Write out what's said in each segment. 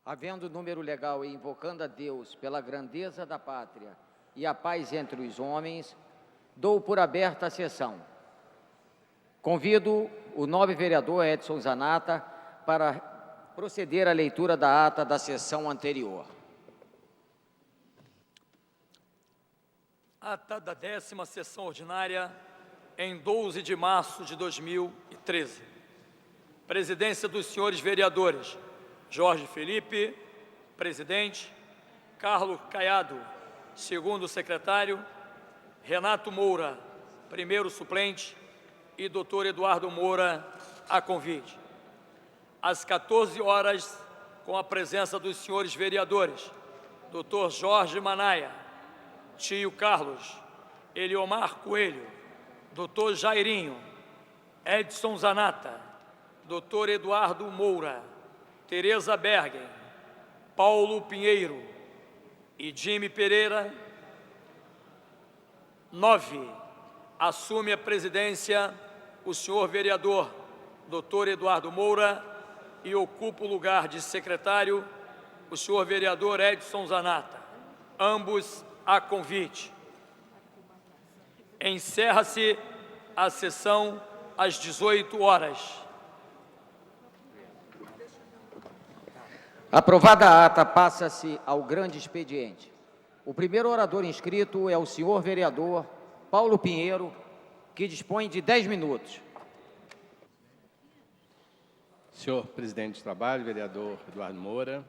Havendo número legal e invocando a Deus pela grandeza da pátria e a paz entre os homens, dou por aberta a sessão. Convido o nobre vereador Edson Zanata para proceder à leitura da ata da sessão anterior. Ata da 10ª sessão ordinária, em 12 de março de 2013. Presidência dos senhores vereadores: Jorge Felipe, presidente; Carlos Caiado, segundo secretário; Renato Moura, primeiro suplente; e Dr. Eduardo Moura, a convite. Às 14 horas, com a presença dos senhores vereadores: Dr. Jorge Manaia, tio Carlos, Eliomar Coelho, Dr. Jairinho, Edson Zanata, Dr. Eduardo Moura, Tereza Bergen, Paulo Pinheiro e Jimmy Pereira. 9. Assume a presidência o senhor vereador Dr. Eduardo Moura e ocupa o lugar de secretário o senhor vereador Edson Zanata, ambos a convite. Encerra-se a sessão às 18 horas. Aprovada a ata, passa-se ao grande expediente. O primeiro orador inscrito é o senhor vereador Paulo Pinheiro, que dispõe de 10 minutos. Senhor presidente de trabalho, vereador Eduardo Moura,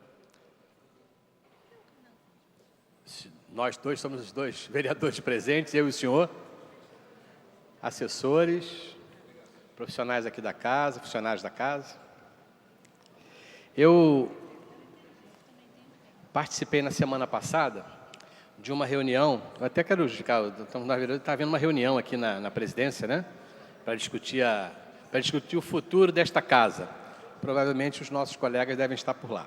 nós dois somos os dois vereadores presentes, eu e o senhor, assessores, profissionais aqui da casa, funcionários da casa. Eu participei na semana passada de uma reunião, eu até quero justificar, está havendo uma reunião aqui na presidência, né, para discutir o futuro desta casa. Provavelmente os nossos colegas devem estar por lá.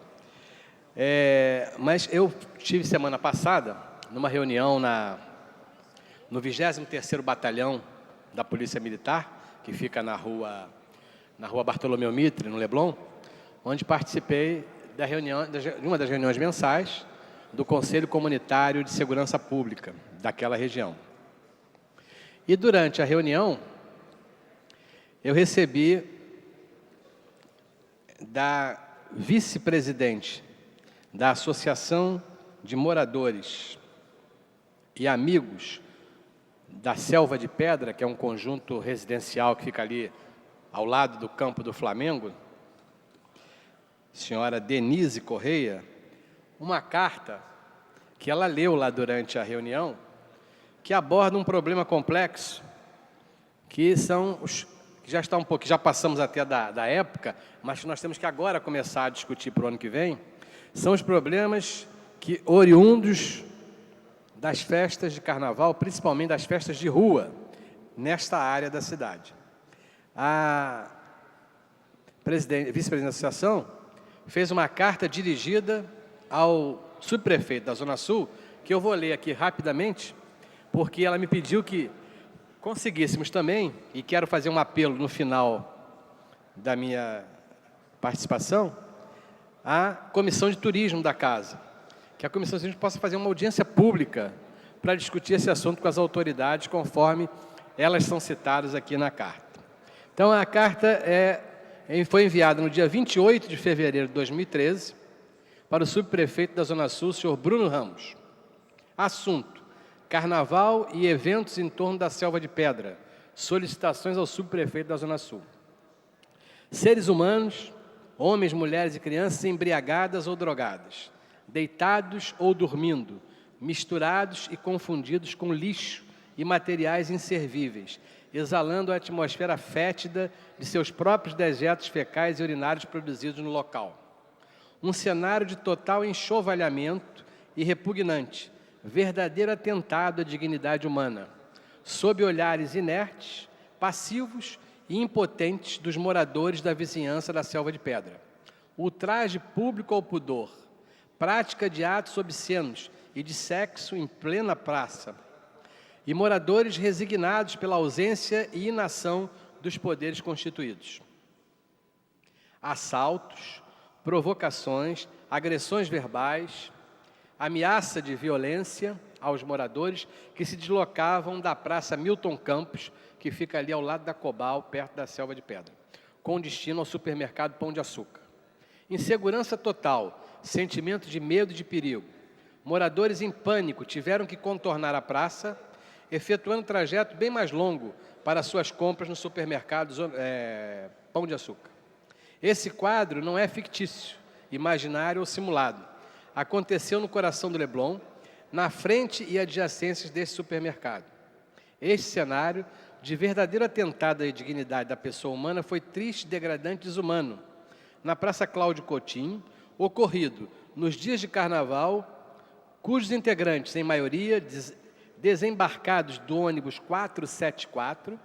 Mas eu tive semana passada numa reunião no 23º Batalhão da Polícia Militar, que fica na rua Bartolomeu Mitre, no Leblon, onde participei de uma das reuniões mensais do Conselho Comunitário de Segurança Pública daquela região. E durante a reunião, eu recebi da vice-presidente da Associação de Moradores e Amigos da Selva de Pedra, que é um conjunto residencial que fica ali ao lado do campo do Flamengo, senhora Denise Correia, uma carta que ela leu lá durante a reunião, que aborda um problema complexo, que são os que já está já passamos até da época, mas que nós temos que agora começar a discutir para o ano que vem, são os problemas que oriundos das festas de carnaval, principalmente das festas de rua, nesta área da cidade. A vice-presidente da associação fez uma carta dirigida ao subprefeito da Zona Sul, que eu vou ler aqui rapidamente, porque ela me pediu que conseguíssemos também, e quero fazer um apelo no final da minha participação, à Comissão de Turismo da Casa, que a Comissão de Turismo possa fazer uma audiência pública para discutir esse assunto com as autoridades, conforme elas são citadas aqui na carta. Então, a carta foi enviada no dia 28 de fevereiro de 2013 para o subprefeito da Zona Sul, senhor Bruno Ramos. Assunto: Carnaval e eventos em torno da Selva de Pedra. Solicitações ao subprefeito da Zona Sul. Seres humanos, homens, mulheres e crianças embriagadas ou drogadas, deitados ou dormindo, misturados e confundidos com lixo e materiais inservíveis, exalando a atmosfera fétida de seus próprios dejetos fecais e urinários produzidos no local. Um cenário de total enxovalhamento e repugnante, verdadeiro atentado à dignidade humana, sob olhares inertes, passivos e impotentes dos moradores da vizinhança da Selva de Pedra. Ultraje público ao pudor, prática de atos obscenos e de sexo em plena praça, e moradores resignados pela ausência e inação dos poderes constituídos. Assaltos, provocações, agressões verbais, ameaça de violência aos moradores que se deslocavam da Praça Milton Campos, que fica ali ao lado da Cobal, perto da Selva de Pedra, com destino ao supermercado Pão de Açúcar. Insegurança total, sentimento de medo e de perigo. Moradores em pânico tiveram que contornar a praça, efetuando trajeto bem mais longo para suas compras no supermercado Pão de Açúcar. Esse quadro não é fictício, imaginário ou simulado. Aconteceu no coração do Leblon, na frente e adjacências desse supermercado. Este cenário, de verdadeiro atentado à dignidade da pessoa humana, foi triste, degradante e desumano. Na Praça Cláudio Coutinho, ocorrido nos dias de carnaval, cujos integrantes, em maioria, desembarcados do ônibus 474,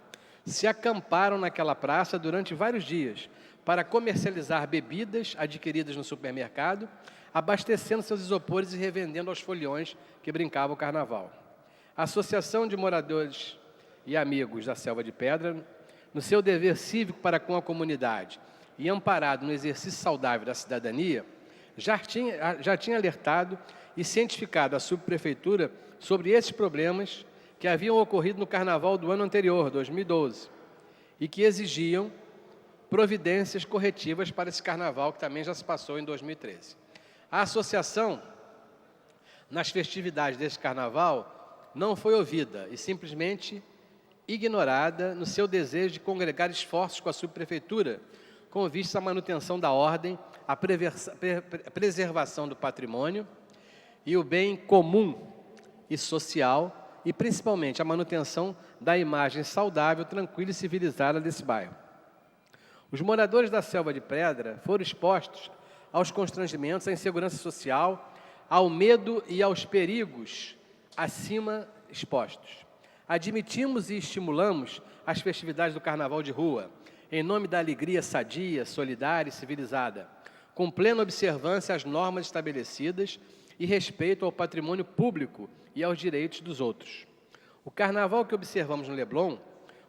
se acamparam naquela praça durante vários dias para comercializar bebidas adquiridas no supermercado, abastecendo seus isopores e revendendo aos foliões que brincavam o carnaval. A Associação de Moradores e Amigos da Selva de Pedra, no seu dever cívico para com a comunidade e amparado no exercício saudável da cidadania, já tinha alertado e cientificado a subprefeitura sobre esses problemas que haviam ocorrido no carnaval do ano anterior, 2012, e que exigiam providências corretivas para esse carnaval que também já se passou em 2013. A associação, nas festividades desse carnaval, não foi ouvida e simplesmente ignorada no seu desejo de congregar esforços com a subprefeitura com vista à manutenção da ordem, à preservação do patrimônio e o bem comum e social e, principalmente, a manutenção da imagem saudável, tranquila e civilizada desse bairro. Os moradores da Selva de Pedra foram expostos aos constrangimentos, à insegurança social, ao medo e aos perigos acima expostos. Admitimos e estimulamos as festividades do Carnaval de Rua, em nome da alegria sadia, solidária e civilizada, com plena observância às normas estabelecidas e respeito ao patrimônio público e aos direitos dos outros. O Carnaval que observamos no Leblon,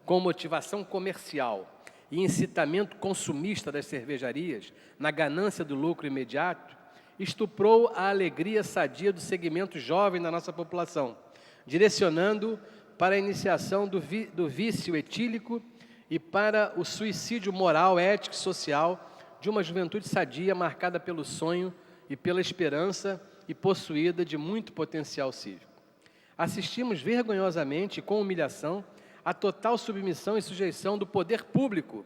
com motivação comercial e incitamento consumista das cervejarias, na ganância do lucro imediato, estuprou a alegria sadia do segmento jovem da nossa população, direcionando para a iniciação do vício etílico e para o suicídio moral, ético e social de uma juventude sadia marcada pelo sonho e pela esperança e possuída de muito potencial cívico. Assistimos vergonhosamente e com humilhação à total submissão e sujeição do poder público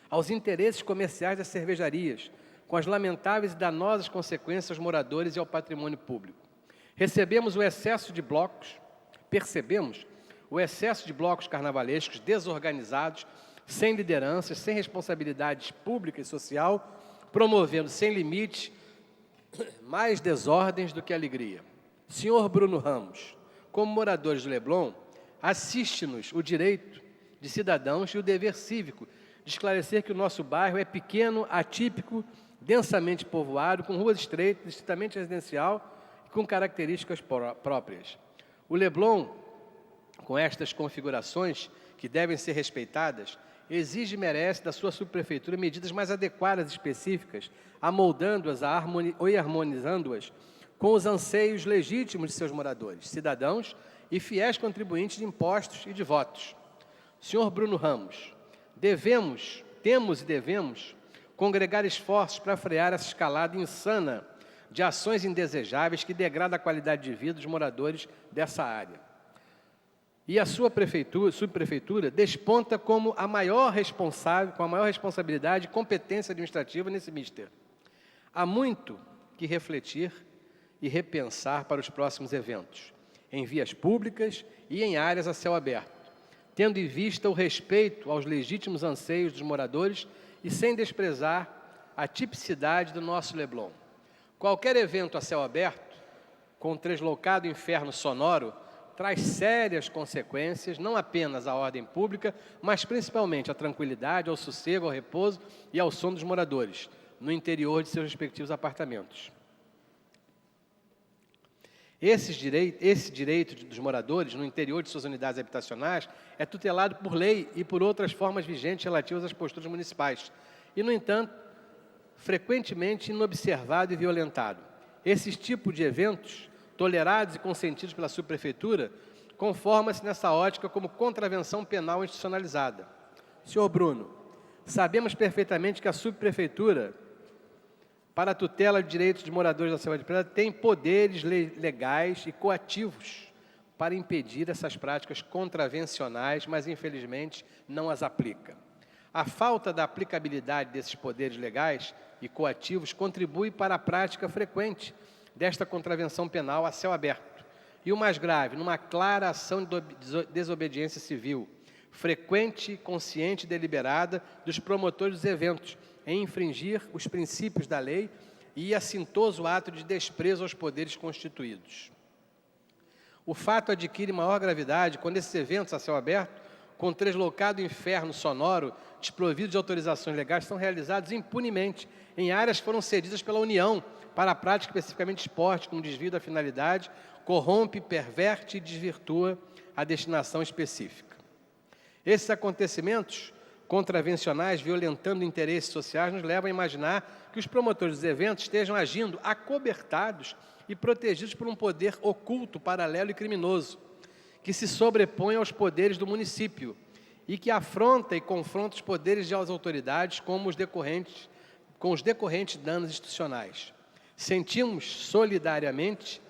aos interesses comerciais das cervejarias, com as lamentáveis e danosas consequências aos moradores e ao patrimônio público. Percebemos o excesso de blocos carnavalescos desorganizados, sem lideranças, sem responsabilidades pública e social, promovendo sem limite mais desordens do que alegria. Senhor Bruno Ramos, como moradores do Leblon, assiste-nos o direito de cidadãos e o dever cívico de esclarecer que o nosso bairro é pequeno, atípico, densamente povoado, com ruas estreitas, estritamente residencial e com características próprias. O Leblon, com estas configurações que devem ser respeitadas, exige e merece da sua subprefeitura medidas mais adequadas e específicas, amoldando-as e harmonizando-as com os anseios legítimos de seus moradores, cidadãos e fiéis contribuintes de impostos e de votos. Senhor Bruno Ramos, temos e devemos congregar esforços para frear essa escalada insana de ações indesejáveis que degradam a qualidade de vida dos moradores dessa área. E a sua subprefeitura desponta como a maior responsável, com a maior responsabilidade e competência administrativa nesse mister. Há muito que refletir e repensar para os próximos eventos, em vias públicas e em áreas a céu aberto, tendo em vista o respeito aos legítimos anseios dos moradores e sem desprezar a tipicidade do nosso Leblon. Qualquer evento a céu aberto, com um deslocado inferno sonoro, traz sérias consequências, não apenas à ordem pública, mas principalmente à tranquilidade, ao sossego, ao repouso e ao sono dos moradores, no interior de seus respectivos apartamentos. Esse direito dos moradores, no interior de suas unidades habitacionais, é tutelado por lei e por outras formas vigentes relativas às posturas municipais. E, no entanto, frequentemente inobservado e violentado. Esses tipos de eventos, tolerados e consentidos pela subprefeitura, conforma-se nessa ótica como contravenção penal institucionalizada. Senhor Bruno, sabemos perfeitamente que a subprefeitura, para a tutela de direitos de moradores da Selva de Pedra, tem poderes legais e coativos para impedir essas práticas contravencionais, mas infelizmente não as aplica. A falta da aplicabilidade desses poderes legais e coativos contribui para a prática frequente desta contravenção penal a céu aberto. E o mais grave, numa clara ação de desobediência civil, frequente, consciente e deliberada dos promotores dos eventos, em infringir os princípios da lei e assintoso ato de desprezo aos poderes constituídos. O fato adquire maior gravidade quando esses eventos a céu aberto, com deslocado inferno sonoro, desprovidos de autorizações legais, são realizados impunemente em áreas que foram cedidas pela União para a prática especificamente de esporte, com desvio da finalidade, corrompe, perverte e desvirtua a destinação específica. Esses acontecimentos contravencionais, violentando interesses sociais, nos levam a imaginar que os promotores dos eventos estejam agindo acobertados e protegidos por um poder oculto, paralelo e criminoso, que se sobrepõe aos poderes do município e que afronta e confronta os poderes das autoridades com os decorrentes danos institucionais. Sentimos solidariamente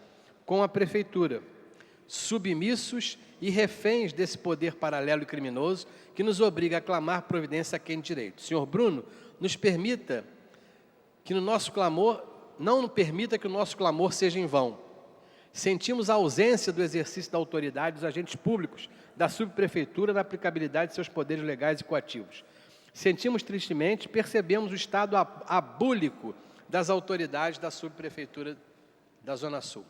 com a prefeitura, submissos e reféns desse poder paralelo e criminoso que nos obriga a clamar providência a quem de direito. Senhor Bruno, nos permita que não permita que o nosso clamor seja em vão. Sentimos a ausência do exercício da autoridade dos agentes públicos da subprefeitura na aplicabilidade de seus poderes legais e coativos. Sentimos tristemente, percebemos o estado abúlico das autoridades da subprefeitura da Zona Sul.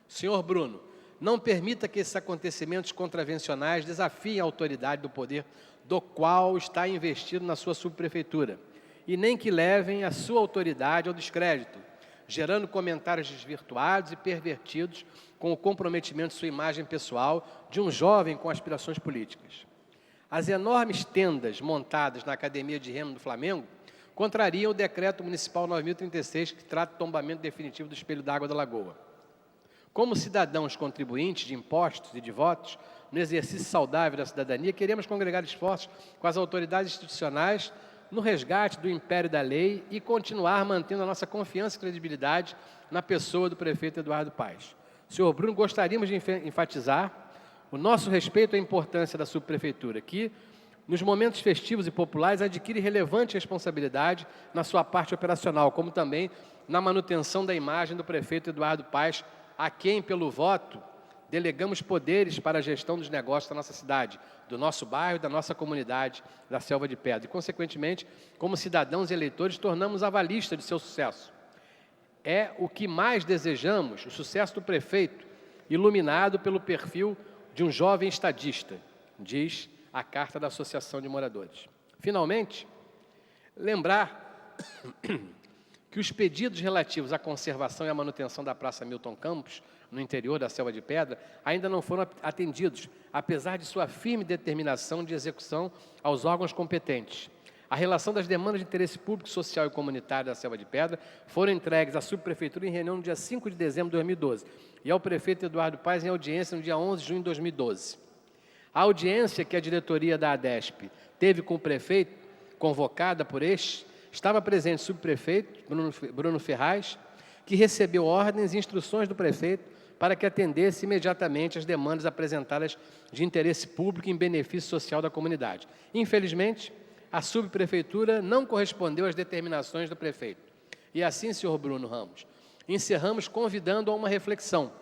Senhor Bruno, não permita que esses acontecimentos contravencionais desafiem a autoridade do poder do qual está investido na sua subprefeitura, e nem que levem a sua autoridade ao descrédito, gerando comentários desvirtuados e pervertidos com o comprometimento de sua imagem pessoal de um jovem com aspirações políticas. As enormes tendas montadas na Academia de Remo do Flamengo contrariam o Decreto Municipal 9.036, que trata do tombamento definitivo do espelho d'água da Lagoa. Como cidadãos contribuintes de impostos e de votos, no exercício saudável da cidadania, queremos congregar esforços com as autoridades institucionais no resgate do império da lei e continuar mantendo a nossa confiança e credibilidade na pessoa do prefeito Eduardo Paes. Senhor Bruno, gostaríamos de enfatizar o nosso respeito à importância da subprefeitura, que, nos momentos festivos e populares, adquire relevante responsabilidade na sua parte operacional, como também na manutenção da imagem do prefeito Eduardo Paes, a quem, pelo voto, delegamos poderes para a gestão dos negócios da nossa cidade, do nosso bairro, da nossa comunidade, da Selva de Pedra. E, consequentemente, como cidadãos e eleitores, tornamos avalista de seu sucesso. É o que mais desejamos, o sucesso do prefeito, iluminado pelo perfil de um jovem estadista, diz a Carta da Associação de Moradores. Finalmente, lembrar que os pedidos relativos à conservação e à manutenção da Praça Milton Campos, no interior da Selva de Pedra, ainda não foram atendidos, apesar de sua firme determinação de execução aos órgãos competentes. A relação das demandas de interesse público, social e comunitário da Selva de Pedra foram entregues à subprefeitura em reunião no dia 5 de dezembro de 2012 e ao prefeito Eduardo Paes em audiência no dia 11 de junho de 2012. A audiência que a diretoria da ADESP teve com o prefeito, convocada por este, estava presente o subprefeito, Bruno Ferraz, que recebeu ordens e instruções do prefeito para que atendesse imediatamente as demandas apresentadas de interesse público em benefício social da comunidade. Infelizmente, a subprefeitura não correspondeu às determinações do prefeito. E assim, senhor Bruno Ramos, encerramos convidando a uma reflexão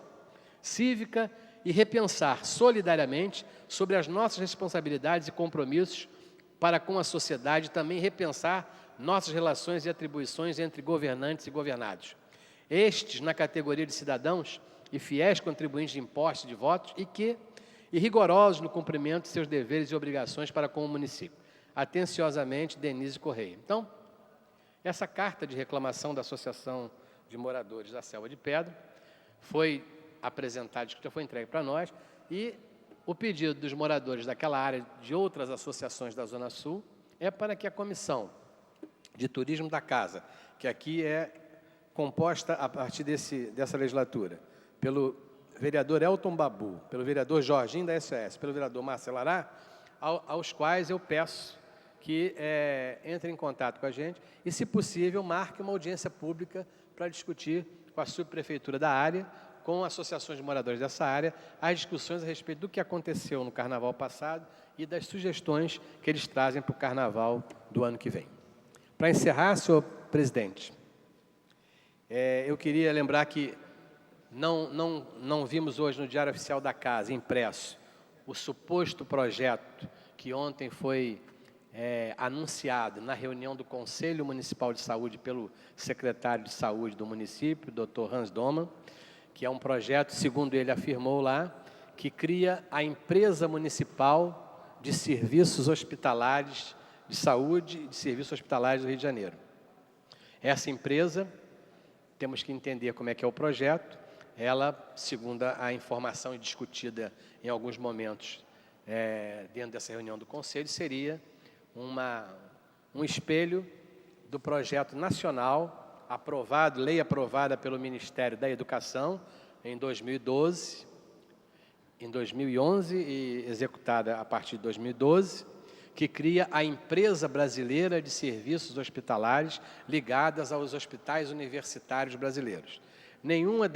cívica e repensar solidariamente sobre as nossas responsabilidades e compromissos para com a sociedade e também repensar nossas relações e atribuições entre governantes e governados. Estes na categoria de cidadãos e fiéis contribuintes de impostos e de votos e rigorosos no cumprimento de seus deveres e obrigações para com o município. Atenciosamente, Denise Correia. Então, essa carta de reclamação da Associação de Moradores da Selva de Pedra foi apresentada, já foi entregue para nós, e o pedido dos moradores daquela área de outras associações da Zona Sul é para que a comissão de Turismo da Casa, que aqui é composta a partir dessa legislatura, pelo vereador Elton Babu, pelo vereador Jorginho da SOS, pelo vereador Marcelo Ará, aos quais eu peço que entrem em contato com a gente e, se possível, marque uma audiência pública para discutir com a subprefeitura da área, com associações de moradores dessa área, as discussões a respeito do que aconteceu no Carnaval passado e das sugestões que eles trazem para o Carnaval do ano que vem. Para encerrar, senhor presidente, eu queria lembrar que não vimos hoje no Diário Oficial da Casa, impresso, o suposto projeto que ontem foi anunciado na reunião do Conselho Municipal de Saúde pelo secretário de Saúde do município, Dr. Hans Domann, que é um projeto, segundo ele afirmou lá, que cria a Empresa Municipal de Serviços Hospitalares de Saúde e de Serviços Hospitalares do Rio de Janeiro. Essa empresa, temos que entender como é que é o projeto, ela, segundo a informação discutida em alguns momentos dentro dessa reunião do Conselho, seria um espelho do projeto nacional aprovado, lei aprovada pelo Ministério da Educação em 2012, em 2011 e executada a partir de 2012, que cria a Empresa Brasileira de Serviços Hospitalares ligadas aos hospitais universitários brasileiros. Nenhuma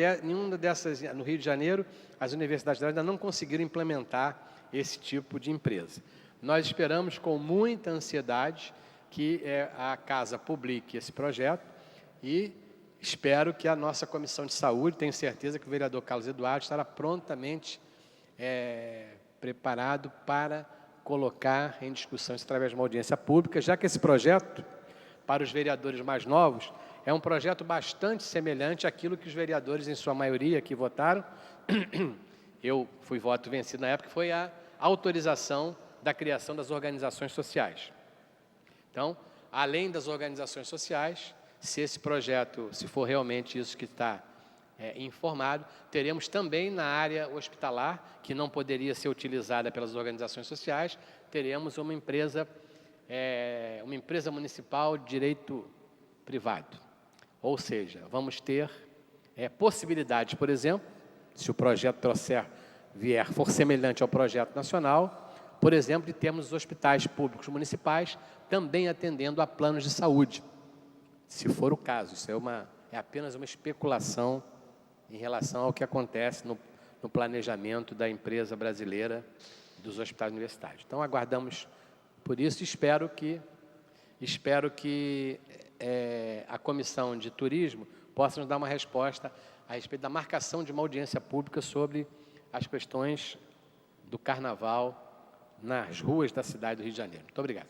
dessas, no Rio de Janeiro, as universidades ainda não conseguiram implementar esse tipo de empresa. Nós esperamos com muita ansiedade que a Casa publique esse projeto e espero que a nossa Comissão de Saúde, tenho certeza que o vereador Carlos Eduardo estará prontamente preparado para colocar em discussão isso através de uma audiência pública, já que esse projeto, para os vereadores mais novos, é um projeto bastante semelhante àquilo que os vereadores, em sua maioria, que votaram, eu fui voto vencido na época, foi a autorização da criação das organizações sociais. Então, além das organizações sociais, se esse projeto, se for realmente isso que está informado, teremos também na área hospitalar, que não poderia ser utilizada pelas organizações sociais, teremos uma empresa municipal de direito privado. Ou seja, vamos ter possibilidades, por exemplo, se o projeto for semelhante ao projeto nacional, por exemplo, de termos os hospitais públicos municipais também atendendo a planos de saúde, se for o caso. Isso é apenas uma especulação em relação ao que acontece no planejamento da empresa brasileira dos hospitais universitários. Então, aguardamos por isso e espero que a Comissão de Turismo possa nos dar uma resposta a respeito da marcação de uma audiência pública sobre as questões do Carnaval nas ruas da cidade do Rio de Janeiro. Muito obrigado.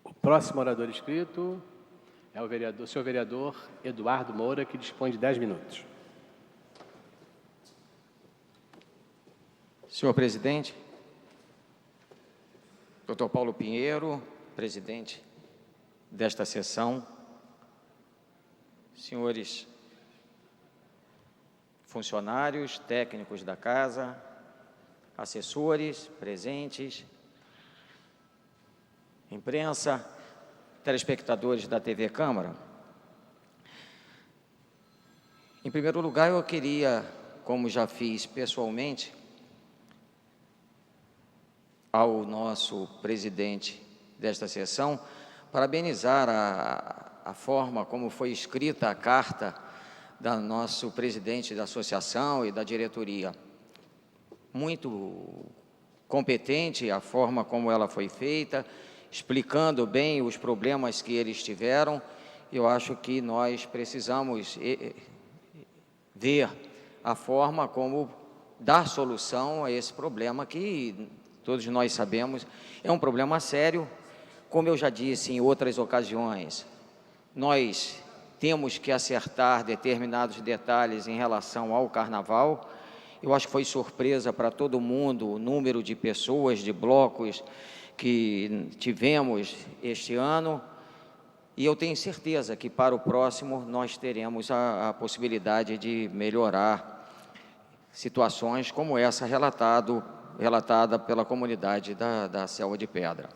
O próximo orador inscrito é o senhor vereador Eduardo Moura, que dispõe de 10 minutos. Senhor presidente, Dr. Paulo Pinheiro, presidente desta sessão, senhores funcionários, técnicos da casa, assessores presentes, imprensa, telespectadores da TV Câmara. Em primeiro lugar, eu queria, como já fiz pessoalmente, ao nosso presidente desta sessão, parabenizar a forma como foi escrita a carta do nosso presidente da associação e da diretoria. Muito competente a forma como ela foi feita, explicando bem os problemas que eles tiveram. Eu acho que nós precisamos ver a forma como dar solução a esse problema que todos nós sabemos é um problema sério. Como eu já disse em outras ocasiões, nós temos que acertar determinados detalhes em relação ao carnaval. Eu acho que foi surpresa para todo mundo o número de pessoas, de blocos que tivemos este ano, e eu tenho certeza que para o próximo nós teremos a possibilidade de melhorar situações como essa relatada pela comunidade da Selva de Pedra.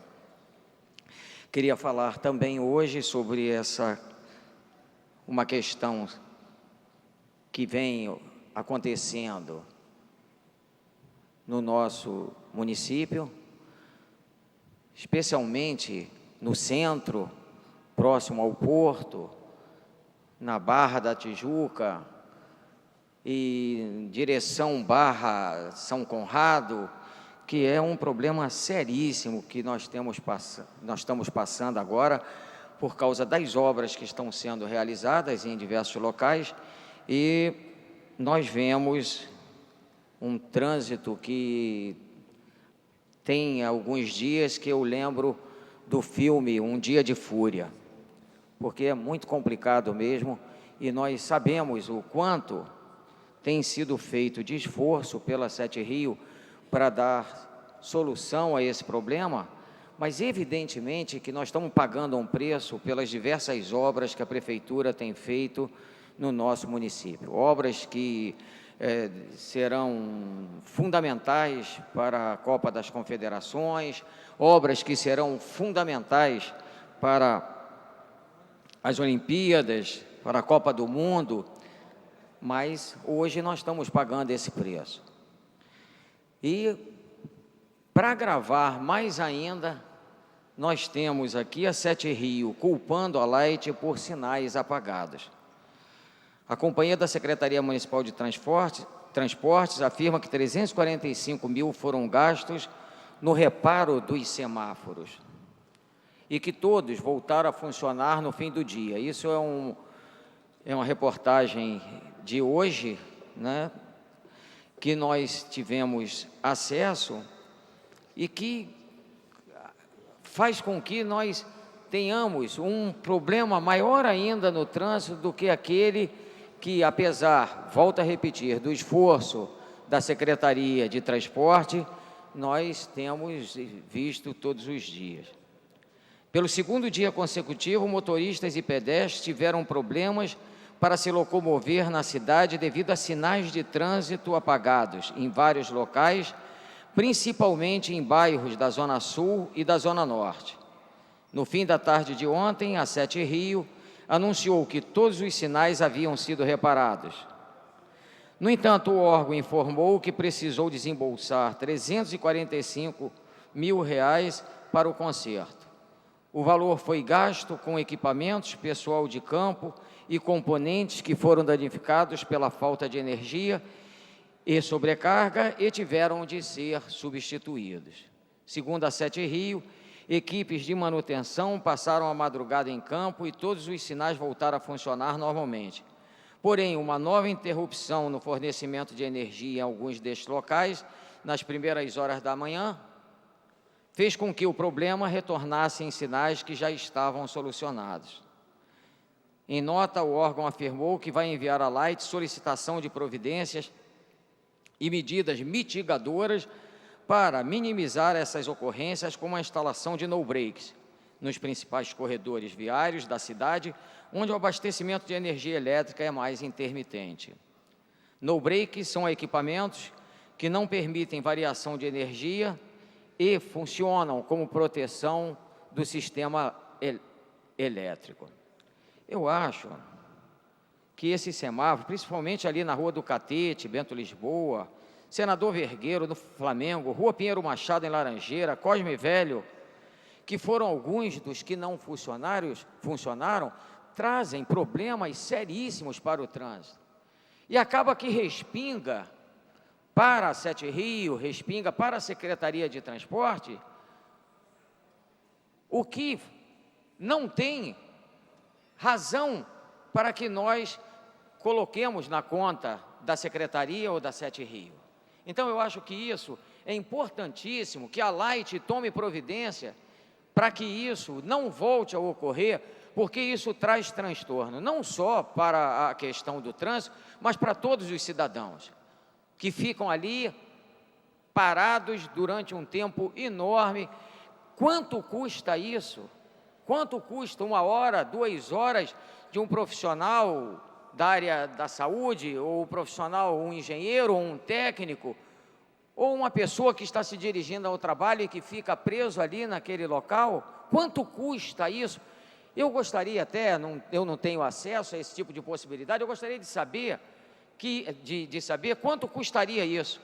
Queria falar também hoje sobre uma questão que vem acontecendo no nosso município, especialmente no centro, próximo ao porto, na Barra da Tijuca e em direção Barra São Conrado, que é um problema seríssimo que nós estamos passando agora por causa das obras que estão sendo realizadas em diversos locais, e nós vemos um trânsito que tem alguns dias que eu lembro do filme Um Dia de Fúria, porque é muito complicado mesmo, e nós sabemos o quanto tem sido feito de esforço pela Sete Rio para dar solução a esse problema, mas evidentemente que nós estamos pagando um preço pelas diversas obras que a Prefeitura tem feito no nosso município. Obras que serão fundamentais para a Copa das Confederações, obras que serão fundamentais para as Olimpíadas, para a Copa do Mundo, mas hoje nós estamos pagando esse preço. E, para agravar mais ainda, nós temos aqui a Sete Rio culpando a Light por sinais apagados. A Companhia da Secretaria Municipal de Transportes afirma que 345 mil foram gastos no reparo dos semáforos e que todos voltaram a funcionar no fim do dia. Isso é uma reportagem de hoje, né, que nós tivemos acesso e que faz com que nós tenhamos um problema maior ainda no trânsito do que aquele que, apesar, volto a repetir, do esforço da Secretaria de Transporte, nós temos visto todos os dias. Pelo segundo dia consecutivo, motoristas e pedestres tiveram problemas para se locomover na cidade devido a sinais de trânsito apagados em vários locais, principalmente em bairros da Zona Sul e da Zona Norte. No fim da tarde de ontem, a Sete Rio anunciou que todos os sinais haviam sido reparados. No entanto, o órgão informou que precisou desembolsar R$ 345 mil para o conserto. O valor foi gasto com equipamentos, pessoal de campo e componentes que foram danificados pela falta de energia e sobrecarga e tiveram de ser substituídos. Segundo a Sete Rio, equipes de manutenção passaram a madrugada em campo e todos os sinais voltaram a funcionar normalmente. Porém, uma nova interrupção no fornecimento de energia em alguns destes locais, nas primeiras horas da manhã, fez com que o problema retornasse em sinais que já estavam solucionados. Em nota, o órgão afirmou que vai enviar à Light solicitação de providências e medidas mitigadoras para minimizar essas ocorrências, como a instalação de no-breaks nos principais corredores viários da cidade, onde o abastecimento de energia elétrica é mais intermitente. No-breaks são equipamentos que não permitem variação de energia e funcionam como proteção do sistema elétrico. Eu acho que esse semáforo, principalmente ali na Rua do Catete, Bento Lisboa, Senador Vergueiro, no Flamengo, Rua Pinheiro Machado, em Laranjeira, Cosme Velho, que foram alguns dos que não funcionaram, trazem problemas seríssimos para o trânsito. E acaba que respinga para a Sete Rio, respinga para a Secretaria de Transporte, o que não tem razão para que nós coloquemos na conta da Secretaria ou da Sete Rio. Então, eu acho que isso é importantíssimo, que a Light tome providência para que isso não volte a ocorrer, porque isso traz transtorno, não só para a questão do trânsito, mas para todos os cidadãos, que ficam ali parados durante um tempo enorme. Quanto custa isso? Quanto custa 1 hora, 2 horas de um profissional da área da saúde, ou um profissional, um engenheiro, ou um técnico, ou uma pessoa que está se dirigindo ao trabalho e que fica preso ali naquele local? Quanto custa isso? Eu gostaria até, eu não tenho acesso a esse tipo de possibilidade, eu gostaria de saber, saber quanto custaria isso,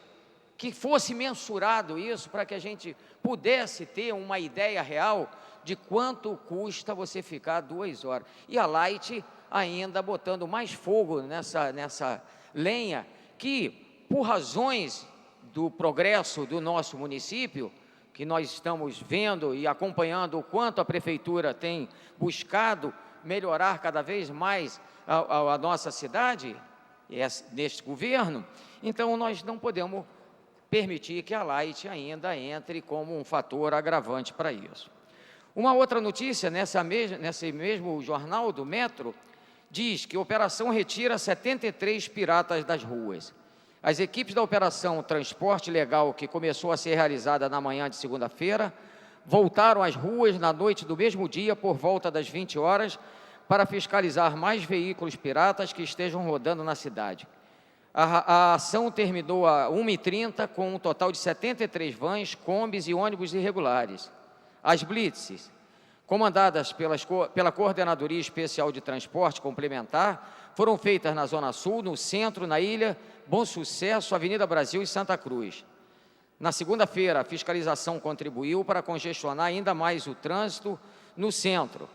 que fosse mensurado isso, para que a gente pudesse ter uma ideia real de quanto custa você ficar 2 horas. E a Light ainda botando mais fogo nessa lenha, que por razões do progresso do nosso município, que nós estamos vendo e acompanhando o quanto a Prefeitura tem buscado melhorar cada vez mais a nossa cidade, neste governo, então nós não podemos permitir que a Light ainda entre como um fator agravante para isso. Uma outra notícia, nesse mesmo jornal do Metro, diz que a operação retira 73 piratas das ruas. As equipes da Operação Transporte Legal, que começou a ser realizada na manhã de segunda-feira, voltaram às ruas na noite do mesmo dia, por volta das 20 horas, para fiscalizar mais veículos piratas que estejam rodando na cidade. A ação terminou a 1h30 com um total de 73 vans, combis e ônibus irregulares. As blitzes, comandadas pela Coordenadoria Especial de Transporte Complementar, foram feitas na Zona Sul, no centro, na Ilha, Bom Sucesso, Avenida Brasil e Santa Cruz. Na segunda-feira, a fiscalização contribuiu para congestionar ainda mais o trânsito no centro,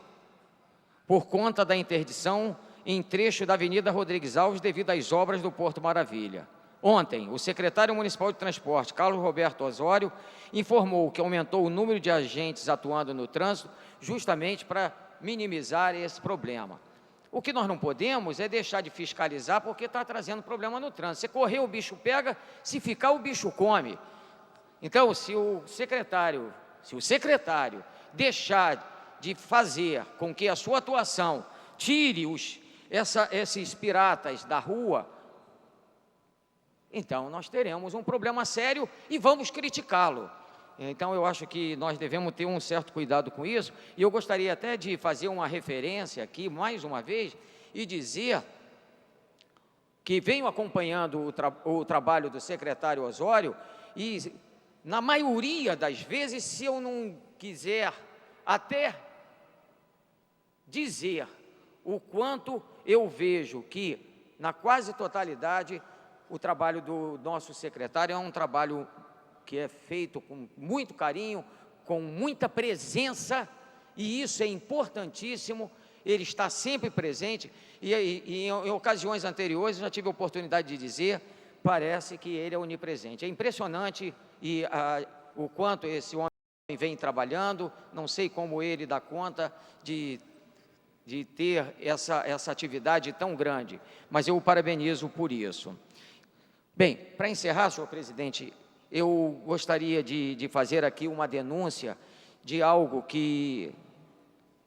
por conta da interdição em trecho da Avenida Rodrigues Alves devido às obras do Porto Maravilha. Ontem, o secretário municipal de transporte, Carlos Roberto Osório, informou que aumentou o número de agentes atuando no trânsito justamente para minimizar esse problema. O que nós não podemos é deixar de fiscalizar porque está trazendo problema no trânsito. Se correr, o bicho pega, se ficar, o bicho come. Então, se o secretário deixar de fazer com que a sua atuação tire esses piratas da rua, então nós teremos um problema sério e vamos criticá-lo. Então, eu acho que nós devemos ter um certo cuidado com isso, e eu gostaria até de fazer uma referência aqui, mais uma vez, e dizer que venho acompanhando o trabalho do secretário Osório, e na maioria das vezes, se eu não quiser até dizer o quanto eu vejo que, na quase totalidade, o trabalho do nosso secretário é um trabalho que é feito com muito carinho, com muita presença, e isso é importantíssimo. Ele está sempre presente, e em ocasiões anteriores eu já tive a oportunidade de dizer, parece que ele é onipresente. É impressionante o quanto esse homem vem trabalhando, não sei como ele dá conta de ter essa atividade tão grande, mas eu o parabenizo por isso. Bem, para encerrar, senhor presidente, eu gostaria de fazer aqui uma denúncia de algo que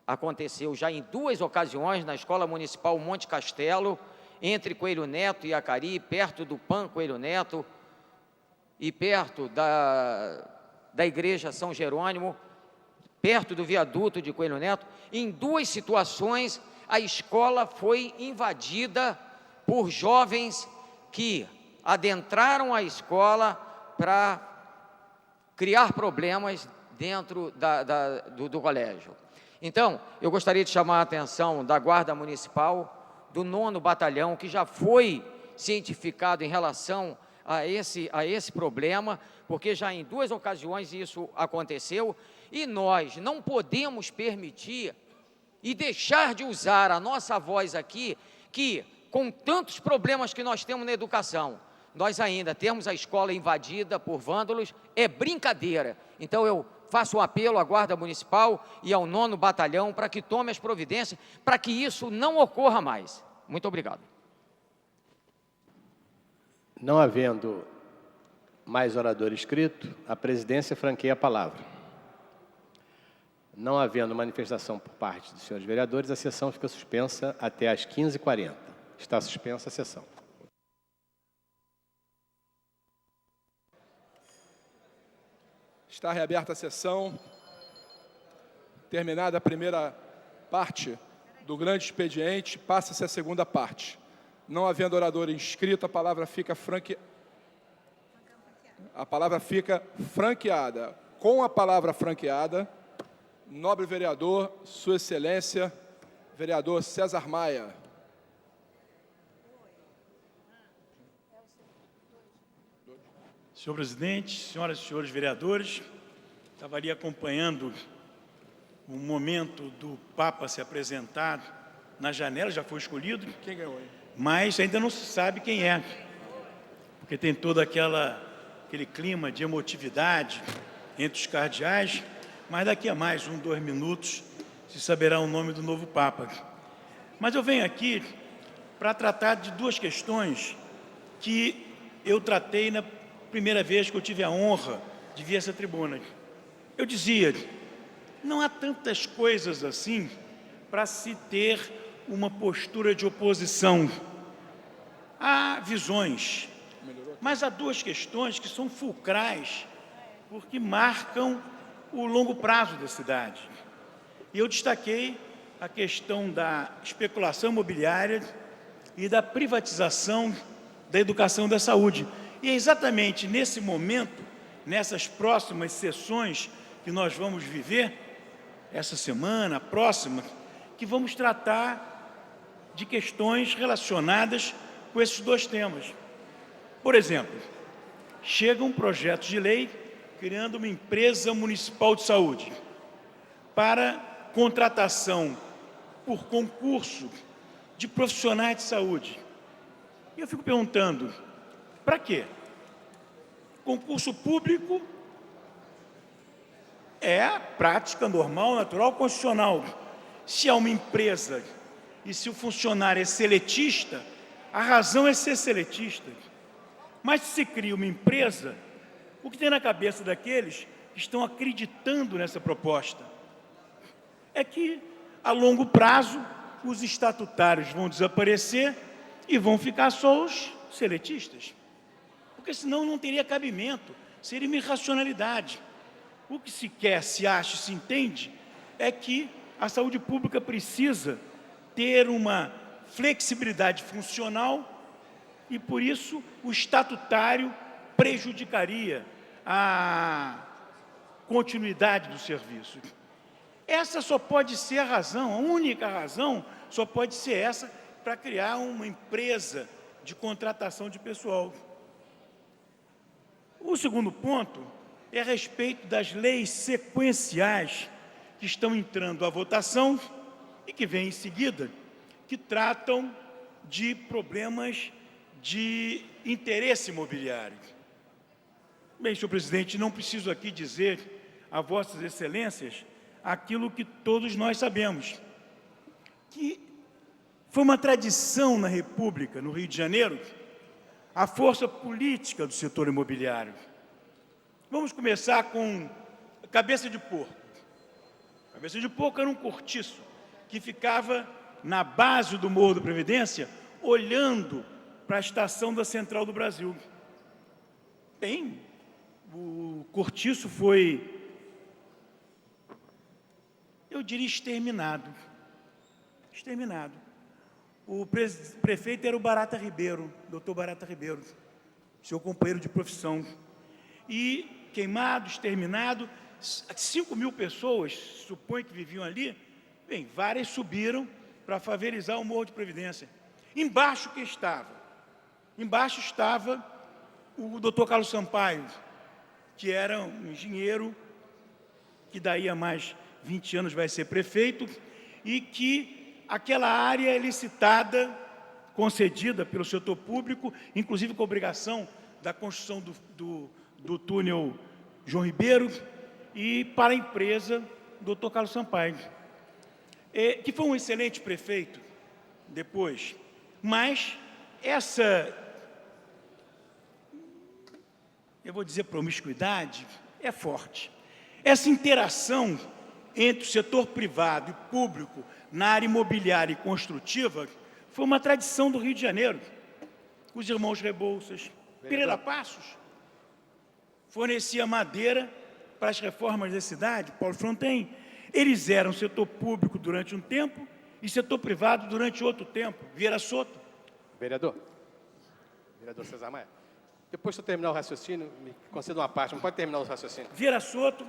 aconteceu já em 2 ocasiões na Escola Municipal Monte Castelo, entre Coelho Neto e Acari, perto do PAN Coelho Neto e perto da Igreja São Jerônimo, perto do viaduto de Coelho Neto. Em 2 situações, a escola foi invadida por jovens que adentraram a escola para criar problemas dentro do colégio. Então, eu gostaria de chamar a atenção da Guarda Municipal, do 9º Batalhão, que já foi cientificado em relação a esse problema, porque já em 2 ocasiões isso aconteceu, e nós não podemos permitir e deixar de usar a nossa voz aqui, que com tantos problemas que nós temos na educação, nós ainda temos a escola invadida por vândalos, é brincadeira. Então eu faço um apelo à Guarda Municipal e ao 9º Batalhão para que tome as providências, para que isso não ocorra mais. Muito obrigado. Não havendo mais orador inscrito, a presidência franqueia a palavra. Não havendo manifestação por parte dos senhores vereadores, a sessão fica suspensa até às 15h40. Está suspensa a sessão. Está reaberta a sessão. Terminada a primeira parte do grande expediente, passa-se a segunda parte. Não havendo orador inscrito, a palavra fica franqueada. Com a palavra franqueada, nobre vereador, Sua Excelência, vereador César Maia. Senhor presidente, senhoras e senhores vereadores, estava ali acompanhando o momento do Papa se apresentar na janela, já foi escolhido. Quem ganhou, hein? Mas ainda não se sabe quem é, porque tem todo aquele clima de emotividade entre os cardeais, mas daqui a mais 1, 2 minutos se saberá o nome do novo Papa. Mas eu venho aqui para tratar de 2 questões que eu tratei na primeira vez que eu tive a honra de vir a essa tribuna. Eu dizia, não há tantas coisas assim para se ter uma postura de oposição. Há visões, mas há 2 questões que são fulcrais, porque marcam o longo prazo da cidade. E eu destaquei a questão da especulação imobiliária e da privatização da educação e da saúde. E é exatamente nesse momento, nessas próximas sessões que nós vamos viver, essa semana, a próxima, que vamos tratar de questões relacionadas com esses 2 temas. Por exemplo, chega um projeto de lei criando uma empresa municipal de saúde para contratação por concurso de profissionais de saúde. E eu fico perguntando, para quê? Concurso público é a prática normal, natural, constitucional. Se é uma empresa e se o funcionário é seletista, a razão é ser seletista. Mas se cria uma empresa, o que tem na cabeça daqueles que estão acreditando nessa proposta é que, a longo prazo, os estatutários vão desaparecer e vão ficar só os seletistas. Porque senão não teria cabimento, seria uma irracionalidade. O que se quer, se acha, se entende, é que a saúde pública precisa ter uma flexibilidade funcional e, por isso, o estatutário prejudicaria a continuidade do serviço. Essa só pode ser a razão, a única razão só pode ser essa para criar uma empresa de contratação de pessoal. O segundo ponto é a respeito das leis sequenciais que estão entrando à votação e que vêm em seguida, que tratam de problemas de interesse imobiliário. Bem, senhor presidente, não preciso aqui dizer a vossas excelências aquilo que todos nós sabemos, que foi uma tradição na República, no Rio de Janeiro, a força política do setor imobiliário. Vamos começar com Cabeça de Porco. Cabeça de Porco era um cortiço que ficava na base do Morro da Previdência, olhando para a estação da Central do Brasil. Bem, o cortiço foi, eu diria, exterminado. Exterminado. O prefeito era o Barata Ribeiro, doutor Barata Ribeiro, seu companheiro de profissão. E queimado, exterminado, 5.000 pessoas, supõe que viviam ali, bem, várias subiram para favelizar o Morro de Previdência. Embaixo que estava? Embaixo estava o doutor Carlos Sampaio, que era um engenheiro, que daí a mais 20 anos vai ser prefeito, e que aquela área é licitada, concedida pelo setor público, inclusive com a obrigação da construção do túnel João Ribeiro, e para a empresa doutor Carlos Sampaio, que foi um excelente prefeito depois, mas essa, eu vou dizer, promiscuidade é forte. Essa interação entre o setor privado e público na área imobiliária e construtiva foi uma tradição do Rio de Janeiro. Os irmãos Rebouças, Pereira Passos, fornecia madeira para as reformas da cidade, Paulo Fronten. Eles eram setor público durante um tempo e setor privado durante outro tempo. Vieira Soto. Vereador Cesar Maia, depois de eu terminar o raciocínio, me conceda uma parte, não pode terminar o raciocínio. Vieira Soto,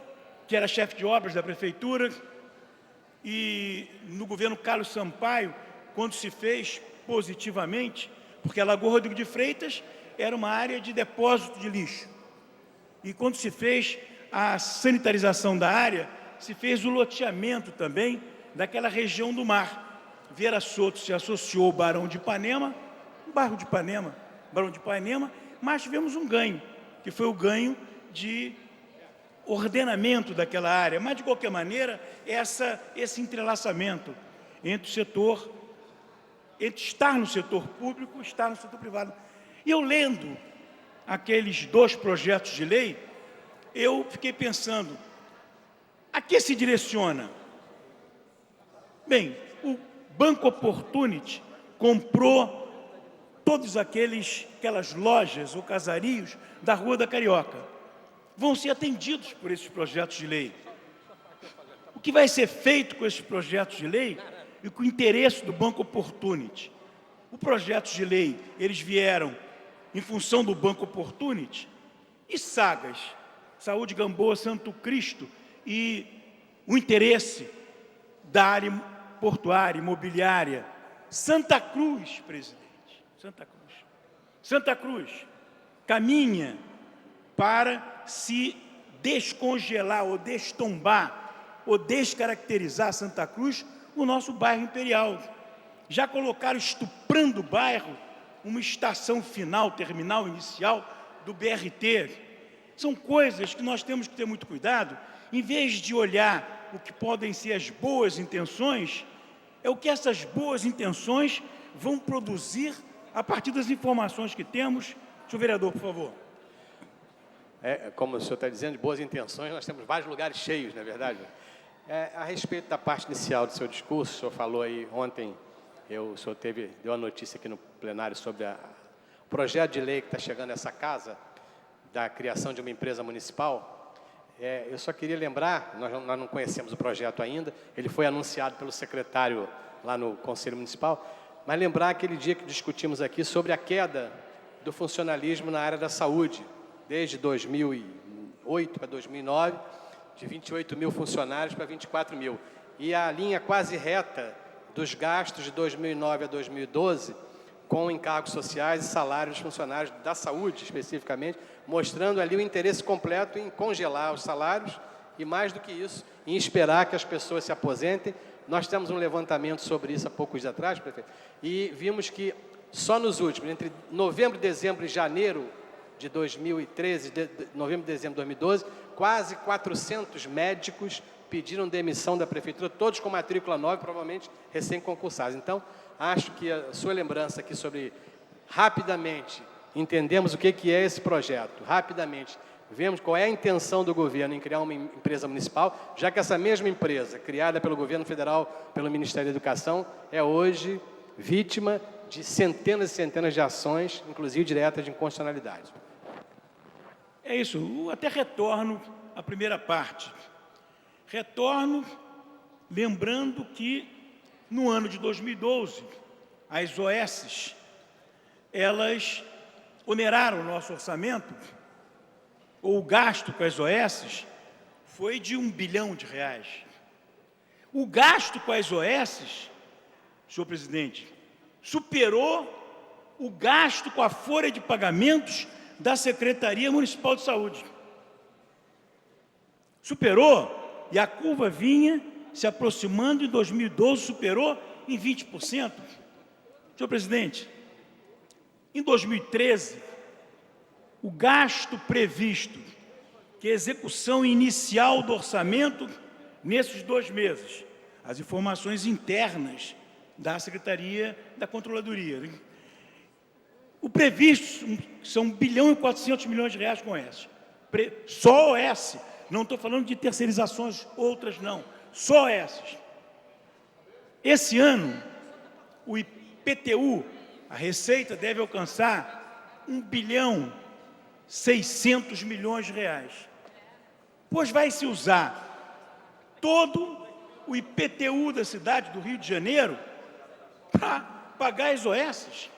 que era chefe de obras da prefeitura, e no governo Carlos Sampaio, quando se fez positivamente, porque a Lagoa Rodrigo de Freitas era uma área de depósito de lixo. E quando se fez a sanitarização da área, se fez o loteamento também daquela região do mar. Vieira Soto se associou ao Barão de Ipanema, Barão de Ipanema, mas tivemos um ganho, que foi o ganho de ordenamento daquela área. Mas, de qualquer maneira, esse entrelaçamento entre o setor, entre estar no setor público e estar no setor privado. E eu lendo aqueles 2 projetos de lei, eu fiquei pensando, a que se direciona? Bem, o Banco Opportunity comprou todas aquelas lojas ou casarios da Rua da Carioca. Vão ser atendidos por esses projetos de lei. O que vai ser feito com esses projetos de lei e com o interesse do Banco Opportunity? Os projetos de lei, eles vieram em função do Banco Opportunity, e Sagas, Saúde Gamboa, Santo Cristo, e o interesse da área portuária, imobiliária. Santa Cruz, presidente, Santa Cruz caminha para se descongelar ou destombar ou descaracterizar Santa Cruz, o nosso bairro imperial. Já colocaram, estuprando o bairro, uma estação final, terminal inicial do BRT. São coisas que nós temos que ter muito cuidado. Em vez de olhar o que podem ser as boas intenções, é o que essas boas intenções vão produzir a partir das informações que temos. Senhor vereador, por favor. Como o senhor está dizendo, de boas intenções, nós temos vários lugares cheios, não é verdade? A respeito da parte inicial do seu discurso, o senhor falou aí ontem, o senhor deu a notícia aqui no plenário sobre o projeto de lei que está chegando nessa casa, da criação de uma empresa municipal. Eu só queria lembrar, nós não conhecemos o projeto ainda, ele foi anunciado pelo secretário lá no Conselho Municipal, mas lembrar aquele dia que discutimos aqui sobre a queda do funcionalismo na área da saúde, desde 2008 para 2009, de 28 mil funcionários para 24 mil. E a linha quase reta dos gastos de 2009 a 2012, com encargos sociais e salários dos funcionários da saúde, especificamente, mostrando ali o interesse completo em congelar os salários e, mais do que isso, em esperar que as pessoas se aposentem. Nós temos um levantamento sobre isso há poucos dias atrás, prefeito, e vimos que só nos últimos, entre novembro, dezembro e janeiro de 2013, novembro e dezembro de 2012, quase 400 médicos pediram demissão da prefeitura, todos com matrícula 9, provavelmente recém-concursados. Então, acho que a sua lembrança aqui sobre, rapidamente, entendemos o que é esse projeto, rapidamente, vemos qual é a intenção do governo em criar uma empresa municipal, já que essa mesma empresa, criada pelo governo federal, pelo Ministério da Educação, é hoje vítima de centenas e centenas de ações, inclusive diretas de inconstitucionalidade. É isso, eu até retorno à primeira parte. Retorno lembrando que, no ano de 2012, as OS, elas oneraram o nosso orçamento, ou o gasto com as OS foi de R$1 bilhão. O gasto com as OS, senhor presidente, superou o gasto com a folha de pagamentos da Secretaria Municipal de Saúde. Superou, e a curva vinha se aproximando, em 2012 superou em 20%. Senhor presidente, em 2013, o gasto previsto, que é a execução inicial do orçamento, nesses 2 meses, as informações internas da Secretaria da Controladoria, né? O previsto são 1 bilhão e 400 milhões de reais com OS. Só OS, não estou falando de terceirizações, outras não, só OS. Esse ano, o IPTU, a receita deve alcançar 1 bilhão 600 milhões de reais. Pois vai se usar todo o IPTU da cidade do Rio de Janeiro para pagar as OS.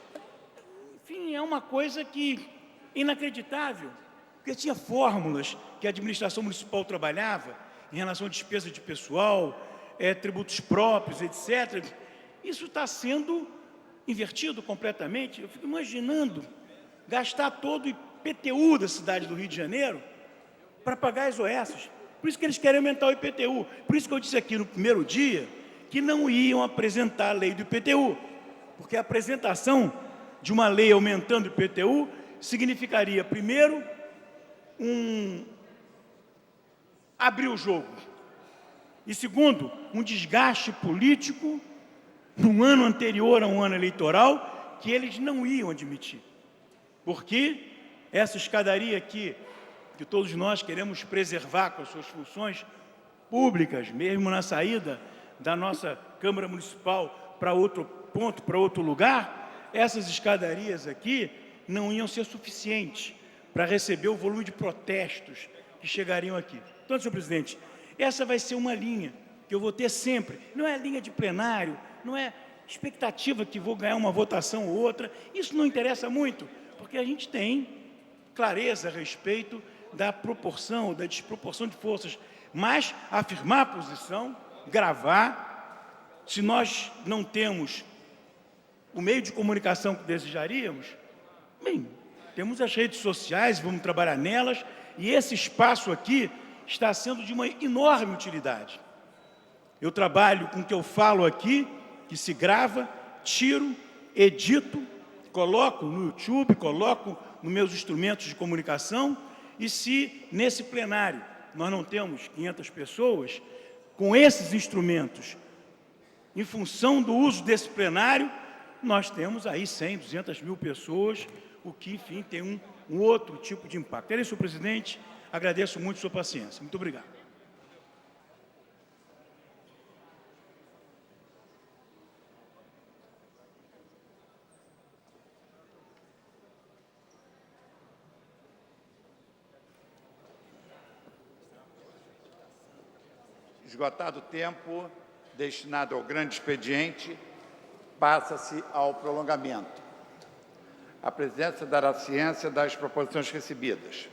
Enfim, é uma coisa que inacreditável, porque tinha fórmulas que a administração municipal trabalhava em relação à despesa de pessoal, tributos próprios, etc. Isso está sendo invertido completamente. Eu fico imaginando gastar todo o IPTU da cidade do Rio de Janeiro para pagar as OS. Por isso que eles querem aumentar o IPTU. Por isso que eu disse aqui no primeiro dia que não iam apresentar a lei do IPTU, porque a apresentação de uma lei aumentando o IPTU significaria, primeiro, abrir o jogo, e segundo, um desgaste político no ano anterior a um ano eleitoral que eles não iam admitir, porque essa escadaria aqui, que todos nós queremos preservar com as suas funções públicas, mesmo na saída da nossa Câmara Municipal para outro ponto, para outro lugar, essas escadarias aqui não iam ser suficientes para receber o volume de protestos que chegariam aqui. Então, senhor presidente, essa vai ser uma linha que eu vou ter sempre. Não é linha de plenário, não é expectativa que vou ganhar uma votação ou outra. Isso não interessa muito, porque a gente tem clareza a respeito da proporção, da desproporção de forças. Mas afirmar a posição, gravar, se nós não temos o meio de comunicação que desejaríamos, bem, temos as redes sociais, vamos trabalhar nelas, e esse espaço aqui está sendo de uma enorme utilidade. Eu trabalho com o que eu falo aqui, que se grava, tiro, edito, coloco no YouTube, coloco nos meus instrumentos de comunicação, e se nesse plenário nós não temos 500 pessoas, com esses instrumentos, em função do uso desse plenário, nós temos aí 100, 200 mil pessoas, o que, enfim, tem um outro tipo de impacto. Era isso, senhor presidente. Agradeço muito a sua paciência. Muito obrigado. Esgotado o tempo destinado ao grande expediente, passa-se ao prolongamento. A presidência dará ciência das proposições recebidas.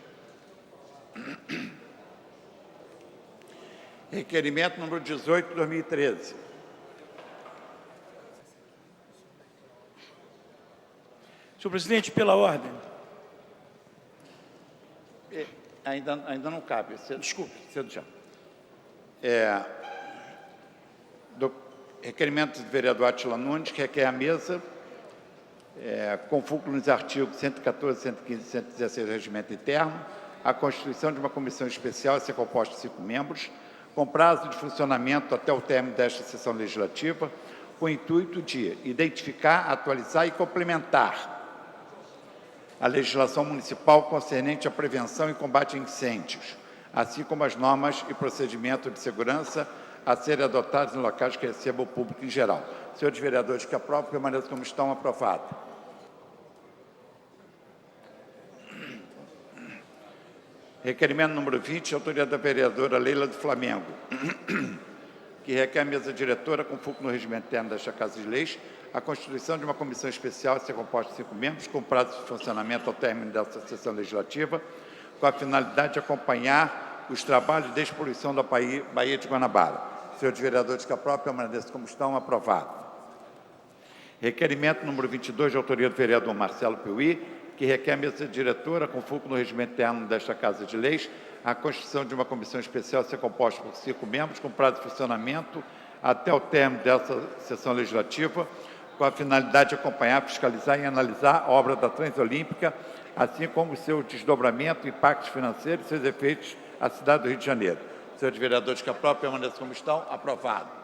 Requerimento número 18, de 2013. Senhor presidente, pela ordem. Ainda não cabe. Desculpe. Cedo já. Requerimento do vereador Átila Nunes, que requer a mesa, com fulcro nos artigos 114, 115 e 116 do Regimento Interno, a constituição de uma comissão especial a ser composta de 5 membros, com prazo de funcionamento até o término desta sessão legislativa, com o intuito de identificar, atualizar e complementar a legislação municipal concernente à prevenção e combate a incêndios, assim como as normas e procedimentos de segurança a serem adotados em locais que recebam o público em geral. Senhores vereadores que aprovam, permaneçam como estão, aprovado. Requerimento número 20, autoria da vereadora Leila do Flamengo, que requer a mesa diretora, com fulcro no regimento interno desta Casa de Leis, a constituição de uma comissão especial a ser composta de 5 membros, com prazo de funcionamento ao término desta sessão legislativa, com a finalidade de acompanhar os trabalhos de despoluição da Baía de Guanabara. Senhores vereadores que aprovam, permaneçam como estão, aprovado. Requerimento número 22, de autoria do vereador Marcelo Piuí, que requer a mesa diretora, com fulcro no regimento interno desta Casa de Leis, a constituição de uma comissão especial a ser composta por 5 membros, com prazo de funcionamento até o término dessa sessão legislativa, com a finalidade de acompanhar, fiscalizar e analisar a obra da Transolímpica, assim como o seu desdobramento, impactos financeiros e seus efeitos à cidade do Rio de Janeiro. Senhores vereadores, que aprovam, permaneçam como estão. Aprovado.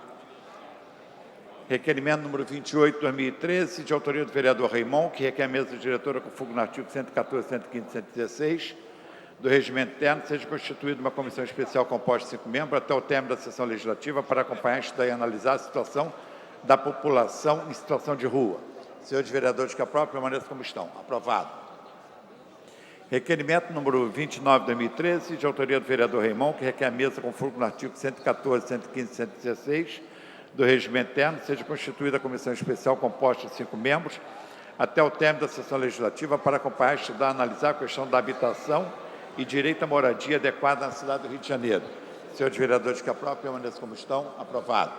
Requerimento número 28, 2013, de autoria do vereador Raimon, que requer a mesa diretora com fulcro no artigo 114, 115 e 116 do regimento interno, seja constituída uma comissão especial composta de 5 membros até o término da sessão legislativa para acompanhar, estudar e analisar a situação da população em situação de rua. Senhores vereadores, que aprovam, permaneçam como estão. Aprovado. Requerimento número 29, 2013, de autoria do vereador Raimon, que requer a mesa com fulcro no artigo 114, 115 e 116 do regimento interno, seja constituída a comissão especial composta de 5 membros até o término da sessão legislativa para acompanhar, estudar e analisar a questão da habitação e direito à moradia adequada na cidade do Rio de Janeiro. Senhores vereadores, que aprovam, permaneçam como estão. Aprovado.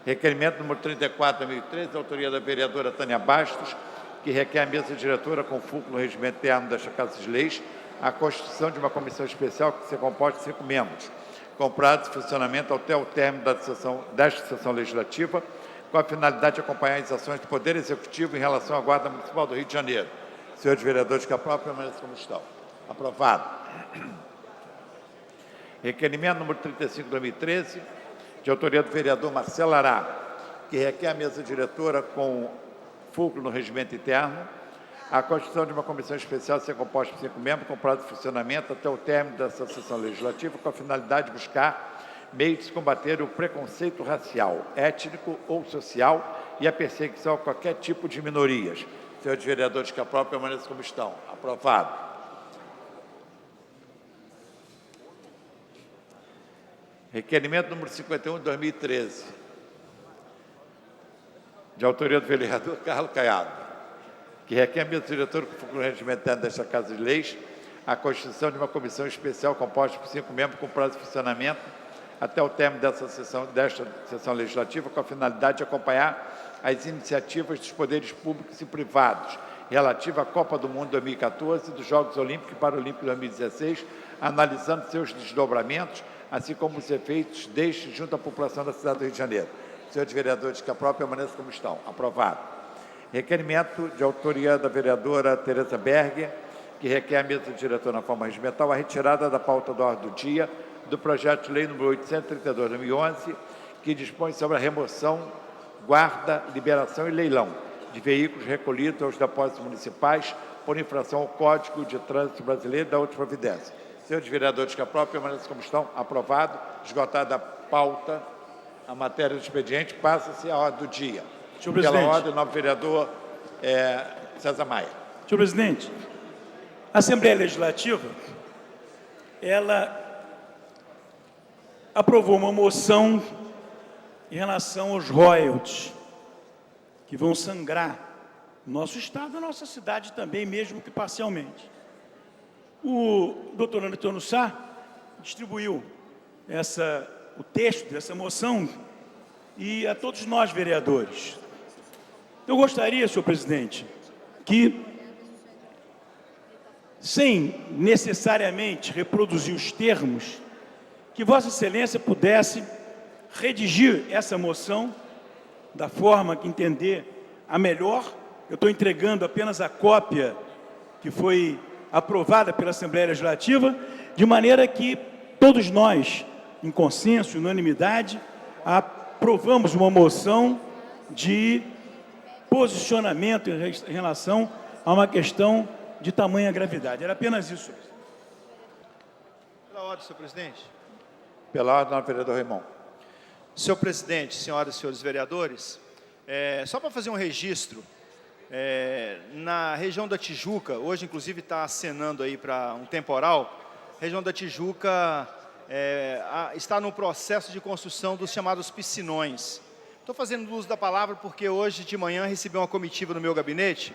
Requerimento número 34, 2013, da autoria da vereadora Tânia Bastos, que requer a mesa diretora com fulcro no regimento interno desta Casa de Leis, a constituição de uma comissão especial que se composta de 5 membros, com prazo de funcionamento até o término desta sessão legislativa, com a finalidade de acompanhar as ações do Poder Executivo em relação à Guarda Municipal do Rio de Janeiro. Senhores vereadores, que aprovam, permaneçam como estão. Aprovado. Requerimento número 35, 2013, de autoria do vereador Marcelo Ará, que requer a mesa diretora com fulcro no regimento interno, a constituição de uma comissão especial a ser composta por 5 membros, com prazo de funcionamento até o término dessa sessão legislativa, com a finalidade de buscar meios de combater o preconceito racial, étnico ou social e a perseguição a qualquer tipo de minorias. Senhores vereadores, que aprovam, permaneçam como estão. Aprovado. Requerimento número 51, de 2013, de autoria do vereador Carlos Caiado, que requer a mesa diretora com fulcro no regimento interno desta Casa de Leis, a constituição de uma comissão especial composta por 5 membros com prazo de funcionamento até o término desta sessão legislativa, com a finalidade de acompanhar as iniciativas dos poderes públicos e privados relativa à Copa do Mundo 2014 e dos Jogos Olímpicos e Paralímpicos 2016, analisando seus desdobramentos, assim como os efeitos destes junto à população da cidade do Rio de Janeiro. Senhores vereadores, que aprovam, permaneçam como estão. Aprovado. Requerimento de autoria da vereadora Tereza Berger, que requer a mesa diretora na forma regimental a retirada da pauta da ordem do dia do projeto de lei número 832, 2011, que dispõe sobre a remoção, guarda, liberação e leilão de veículos recolhidos aos depósitos municipais por infração ao Código de Trânsito Brasileiro e da outra providência. Senhores vereadores, que aprovam, permaneçam como estão. Aprovado. Esgotada a pauta, a matéria do expediente, passa-se a ordem do dia. Senhor presidente. Pela ordem, o novo vereador César Maia. Senhor presidente, a Assembleia Legislativa, ela aprovou uma moção em relação aos royalties, que vão sangrar o nosso Estado, a nossa cidade também, mesmo que parcialmente. O doutor Antônio Sá distribuiu o texto dessa moção e a todos nós, vereadores. Eu gostaria, senhor presidente, que, sem necessariamente reproduzir os termos, que Vossa Excelência pudesse redigir essa moção da forma que entender a melhor. Eu estou entregando apenas a cópia que foi aprovada pela Assembleia Legislativa, de maneira que todos nós, em consenso, unanimidade, aprovamos uma moção de posicionamento em relação a uma questão de tamanha gravidade. Era apenas isso. Pela ordem, senhor presidente. Pela ordem, o vereador Raimon. Senhor presidente, senhoras e senhores vereadores, só para fazer um registro, na região da Tijuca, hoje inclusive está acenando aí para um temporal, a região da Tijuca está no processo de construção dos chamados piscinões. Estou fazendo uso da palavra porque hoje de manhã recebi uma comitiva no meu gabinete,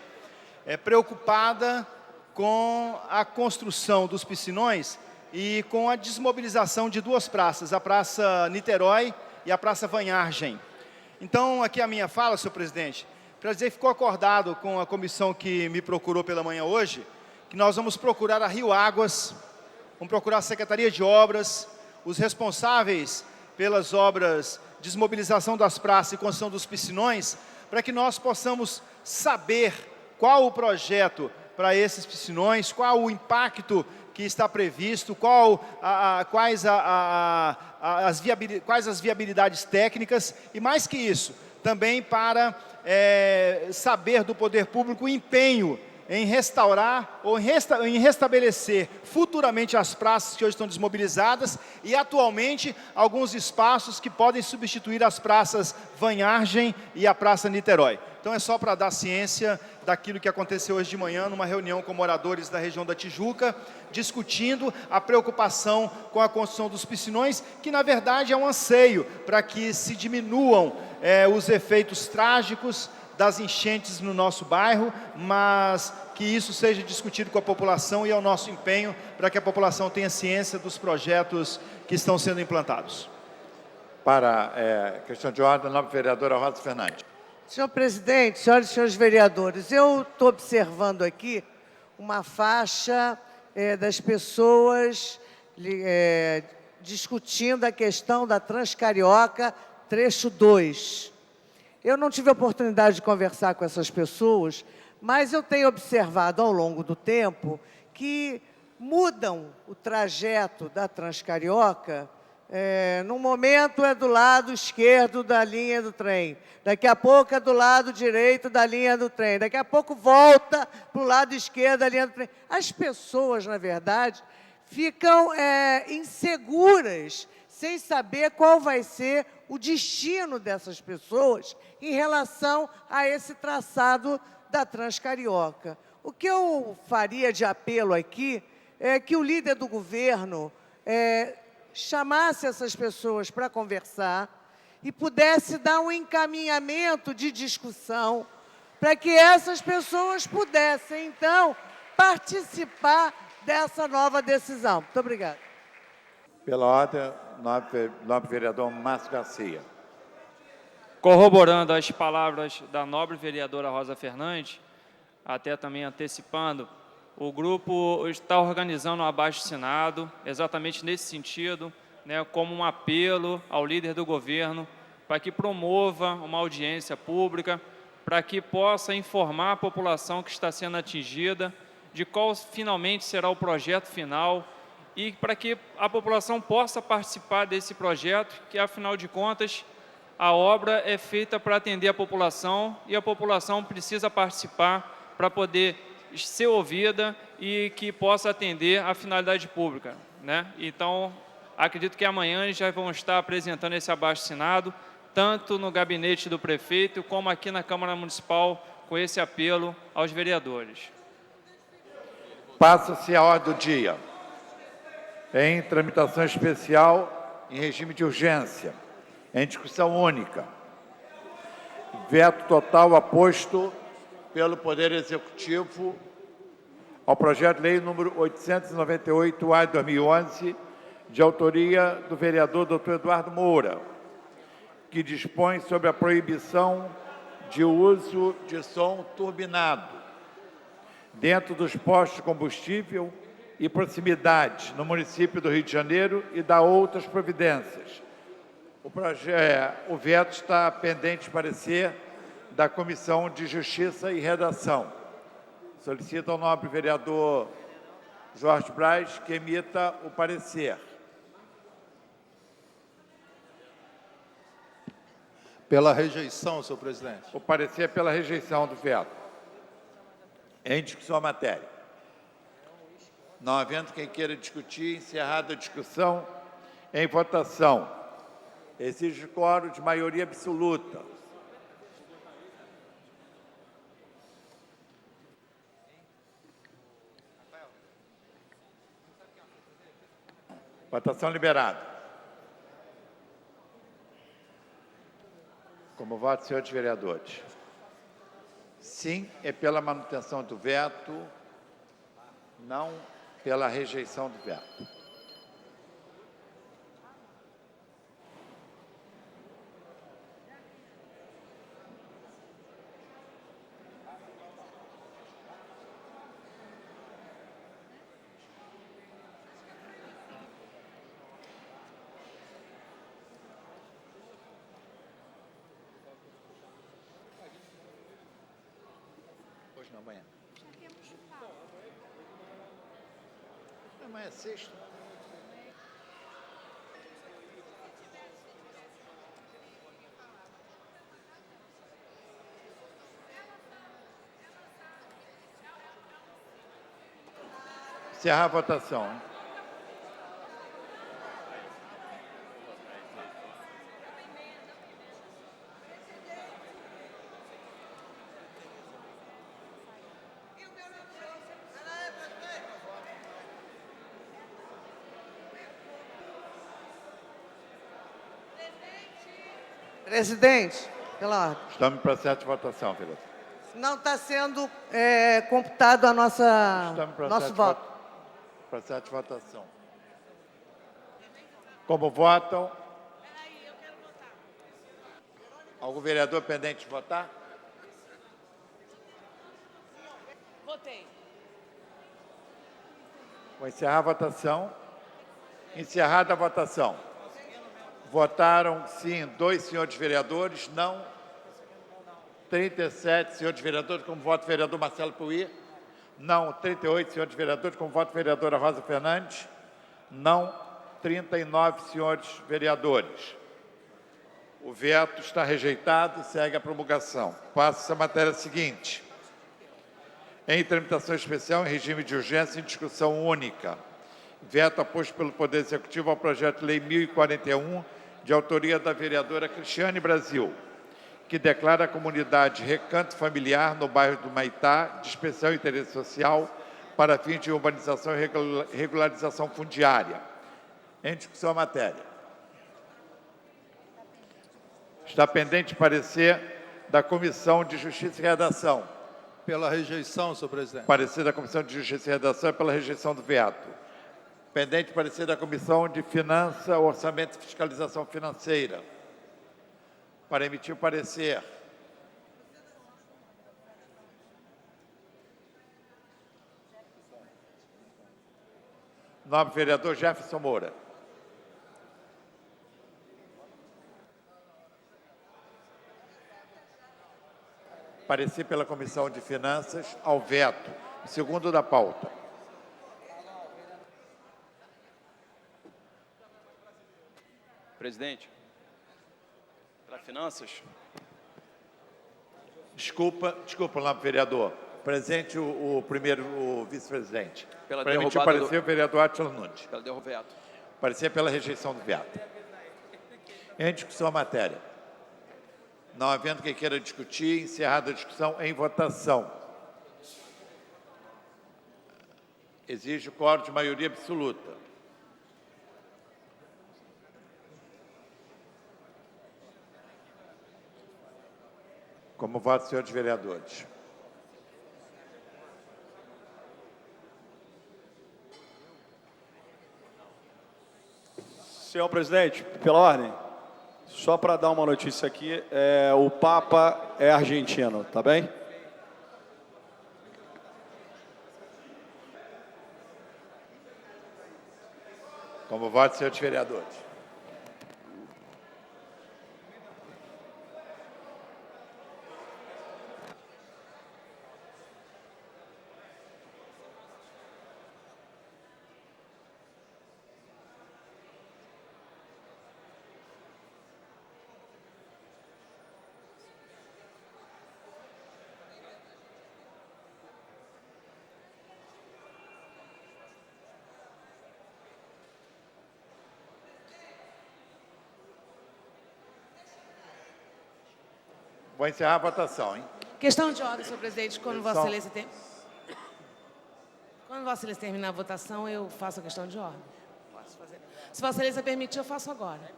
preocupada com a construção dos piscinões e com a desmobilização de duas praças, a Praça Niterói e a Praça Vanhargem. Então, aqui a minha fala, senhor presidente, para dizer que ficou acordado com a comissão que me procurou pela manhã hoje, que nós vamos procurar a Rio Águas, vamos procurar a Secretaria de Obras, os responsáveis pelas obras de desmobilização das praças e construção dos piscinões, para que nós possamos saber qual o projeto para esses piscinões, qual o impacto que está previsto, quais as viabilidades técnicas e, mais que isso, também para saber do poder público o empenho em restaurar ou em restabelecer futuramente as praças que hoje estão desmobilizadas e, atualmente, alguns espaços que podem substituir as praças Vanhargem e a Praça Niterói. Então, é só para dar ciência daquilo que aconteceu hoje de manhã, numa reunião com moradores da região da Tijuca, discutindo a preocupação com a construção dos piscinões, que, na verdade, é um anseio para que se diminuam os efeitos trágicos das enchentes no nosso bairro, mas que isso seja discutido com a população e é o nosso empenho para que a população tenha ciência dos projetos que estão sendo implantados. Para questão de ordem, a nova vereadora Rosa Fernandes. Senhor presidente, senhoras e senhores vereadores, eu estou observando aqui uma faixa das pessoas discutindo a questão da Transcarioca, trecho 2. Eu não tive a oportunidade de conversar com essas pessoas, mas eu tenho observado ao longo do tempo que mudam o trajeto da Transcarioca. Num momento é do lado esquerdo da linha do trem, daqui a pouco é do lado direito da linha do trem, daqui a pouco volta para o lado esquerdo da linha do trem. As pessoas, na verdade, ficam inseguras, sem saber qual vai ser o destino dessas pessoas em relação a esse traçado da Transcarioca. O que eu faria de apelo aqui é que o líder do governo chamasse essas pessoas para conversar e pudesse dar um encaminhamento de discussão para que essas pessoas pudessem, então, participar dessa nova decisão. Muito obrigada. Pela ordem, nobre vereador Márcio Garcia. Corroborando as palavras da nobre vereadora Rosa Fernandes, até também antecipando, o grupo está organizando um abaixo-assinado, exatamente nesse sentido, né, como um apelo ao líder do governo para que promova uma audiência pública, para que possa informar a população que está sendo atingida de qual finalmente será o projeto final e para que a população possa participar desse projeto, que, afinal de contas, a obra é feita para atender a população e a população precisa participar para poder ser ouvida e que possa atender a finalidade pública, né? Então, acredito que amanhã já vão estar apresentando esse abaixo-assinado, tanto no gabinete do prefeito, como aqui na Câmara Municipal, com esse apelo aos vereadores. Passa-se a ordem do dia. Em tramitação especial, em regime de urgência, em discussão única. Veto total aposto pelo Poder Executivo ao projeto de lei número 898-A de 2011, de autoria do vereador Dr. Eduardo Moura, que dispõe sobre a proibição de uso de som turbinado dentro dos postos de combustível e proximidade no município do Rio de Janeiro e dá outras providências. O veto está pendente de parecer da Comissão de Justiça e Redação. Solicito ao nobre vereador Jorge Braz que emita o parecer. Pela rejeição, senhor presidente. O parecer é pela rejeição do veto. Em discussão a matéria. Não havendo quem queira discutir, encerrada a discussão, em votação. Exige quórum de maioria absoluta. Votação liberada. Como voto, senhores vereadores? Sim, é pela manutenção do veto, não pela rejeição do veto. hoje, não, amanhã. Amanhã é sexta. Encerrar a votação. Hein? Presidente, pela ordem. Estamos em processo de votação, vereador. Não está sendo computado a nosso voto. Processo de votação. Como votam? Algum vereador pendente de votar? Votei. Vou encerrar a votação. Encerrada a votação. Votaram, sim, 2 senhores vereadores, não 37 senhores vereadores, como voto o vereador Marcelo Puí. Não 38 senhores vereadores, como voto a vereadora Rosa Fernandes. Não 39 senhores vereadores. O veto está rejeitado e segue a promulgação. Passo-se a matéria seguinte. Em tramitação especial, em regime de urgência, em discussão única. Veto aposto pelo Poder Executivo ao projeto de lei 1041, de autoria da vereadora Cristiane Brasil, que declara a comunidade Recanto Familiar, no bairro do Maitá, de especial interesse social, para fins de urbanização e regularização fundiária. Em discussão a matéria. Está pendente parecer da Comissão de Justiça e Redação. Pela rejeição, senhor presidente. Parecer da Comissão de Justiça e Redação é pela rejeição do veto. Pendente parecer da Comissão de Finanças, Orçamento e Fiscalização Financeira. Para emitir o parecer. Nobre vereador Jefferson Moura. Parecer pela Comissão de Finanças ao veto. Segundo da pauta. Presidente, para Finanças. Desculpa, nobre vereador. Presente o vice-presidente. Pela para emitir o derrubada parecer, o vereador Átila Nunes. Pela derrubada. Parecer pela rejeição do veto. Em discussão a matéria. Não havendo quem queira discutir, encerrada a discussão em votação. Exige o quórum de maioria absoluta. Como voto, senhores vereadores. Senhor presidente, pela ordem, só para dar uma notícia aqui, o Papa é argentino, tá bem? Como voto, senhores vereadores. Vou encerrar a votação, hein? Questão de ordem, senhor presidente. Quando Vossa Excelência terminar a votação, eu faço a questão de ordem. Posso fazer. Se Vossa Excelência permitir, eu faço agora.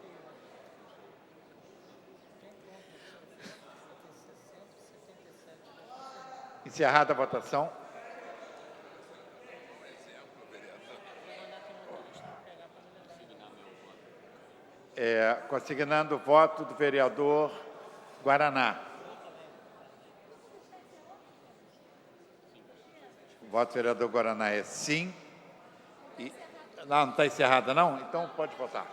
Encerrada a votação. Consignando o voto do vereador Guaraná. O voto do vereador Guaraná é sim. Não está encerrada, não? Então pode votar.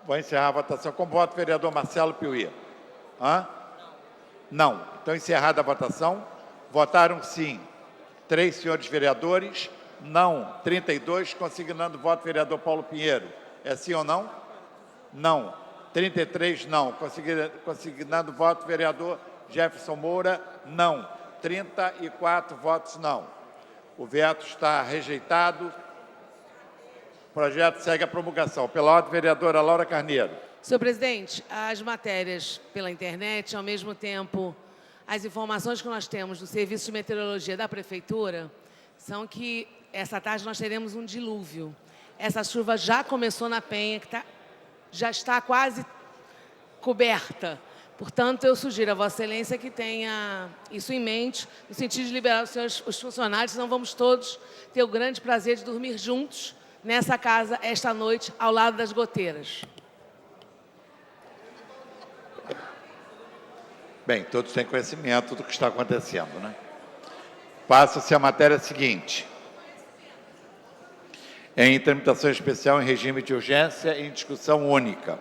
Vou encerrar a votação. Como voto, vereador Marcelo Piuí? Hã? Não. Então, encerrada a votação. Votaram sim 3 senhores vereadores, não 32, consignando o voto vereador Paulo Pinheiro. É sim ou não? Não. 33, não. Consignando o voto vereador Jefferson Moura, não. 34 votos não. O veto está rejeitado. O projeto segue a promulgação. Pela ordem, vereadora Laura Carneiro. Senhor presidente, as matérias pela internet, ao mesmo tempo, as informações que nós temos do Serviço de Meteorologia da Prefeitura, são que essa tarde nós teremos um dilúvio. Essa chuva já começou na Penha, que já está quase coberta. Portanto, eu sugiro a Vossa Excelência que tenha isso em mente, no sentido de liberar os funcionários, senão vamos todos ter o grande prazer de dormir juntos nessa casa esta noite, ao lado das goteiras. Bem, todos têm conhecimento do que está acontecendo, né? Passa-se a matéria seguinte. Em tramitação especial em regime de urgência e em discussão única.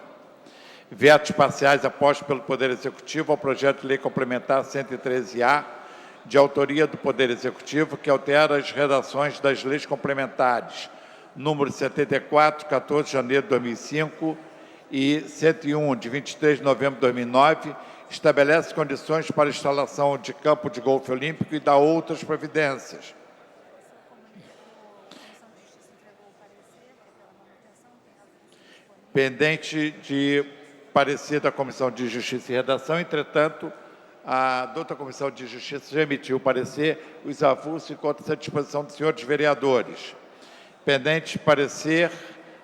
Vetos parciais apostos pelo Poder Executivo ao projeto de lei complementar 113-A, de autoria do Poder Executivo, que altera as redações das leis complementares número 74, 14 de janeiro de 2005 e 101, de 23 de novembro de 2009, estabelece condições para a instalação de campo de golfe olímpico e dá outras providências. Pendente de parecer da Comissão de Justiça e Redação, entretanto, a douta Comissão de Justiça já emitiu o parecer, os avulsos encontram-se à disposição dos senhores vereadores. Pendente de parecer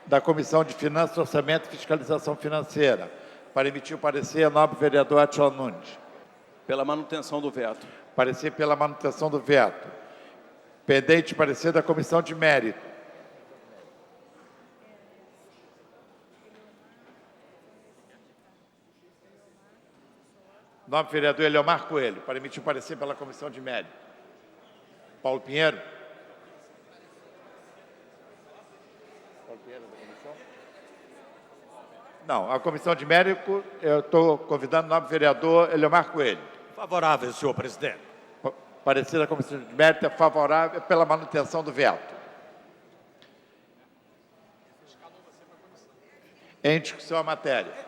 da Comissão de Finanças, Orçamento e Fiscalização Financeira. Para emitir o parecer, a nobre vereador Átila Nunes. Pela manutenção do veto. Parecer pela manutenção do veto. Pendente de parecer da Comissão de Mérito. Nobre vereador Eliomar Coelho, para emitir o parecer pela Comissão de Mérito. Paulo Pinheiro. Paulo Pinheiro da comissão? Não, a Comissão de Mérito, eu estou convidando o nobre vereador Eliomar Coelho. Favorável, senhor presidente. Parecer da Comissão de Mérito é favorável pela manutenção do veto. Em discussão a matéria.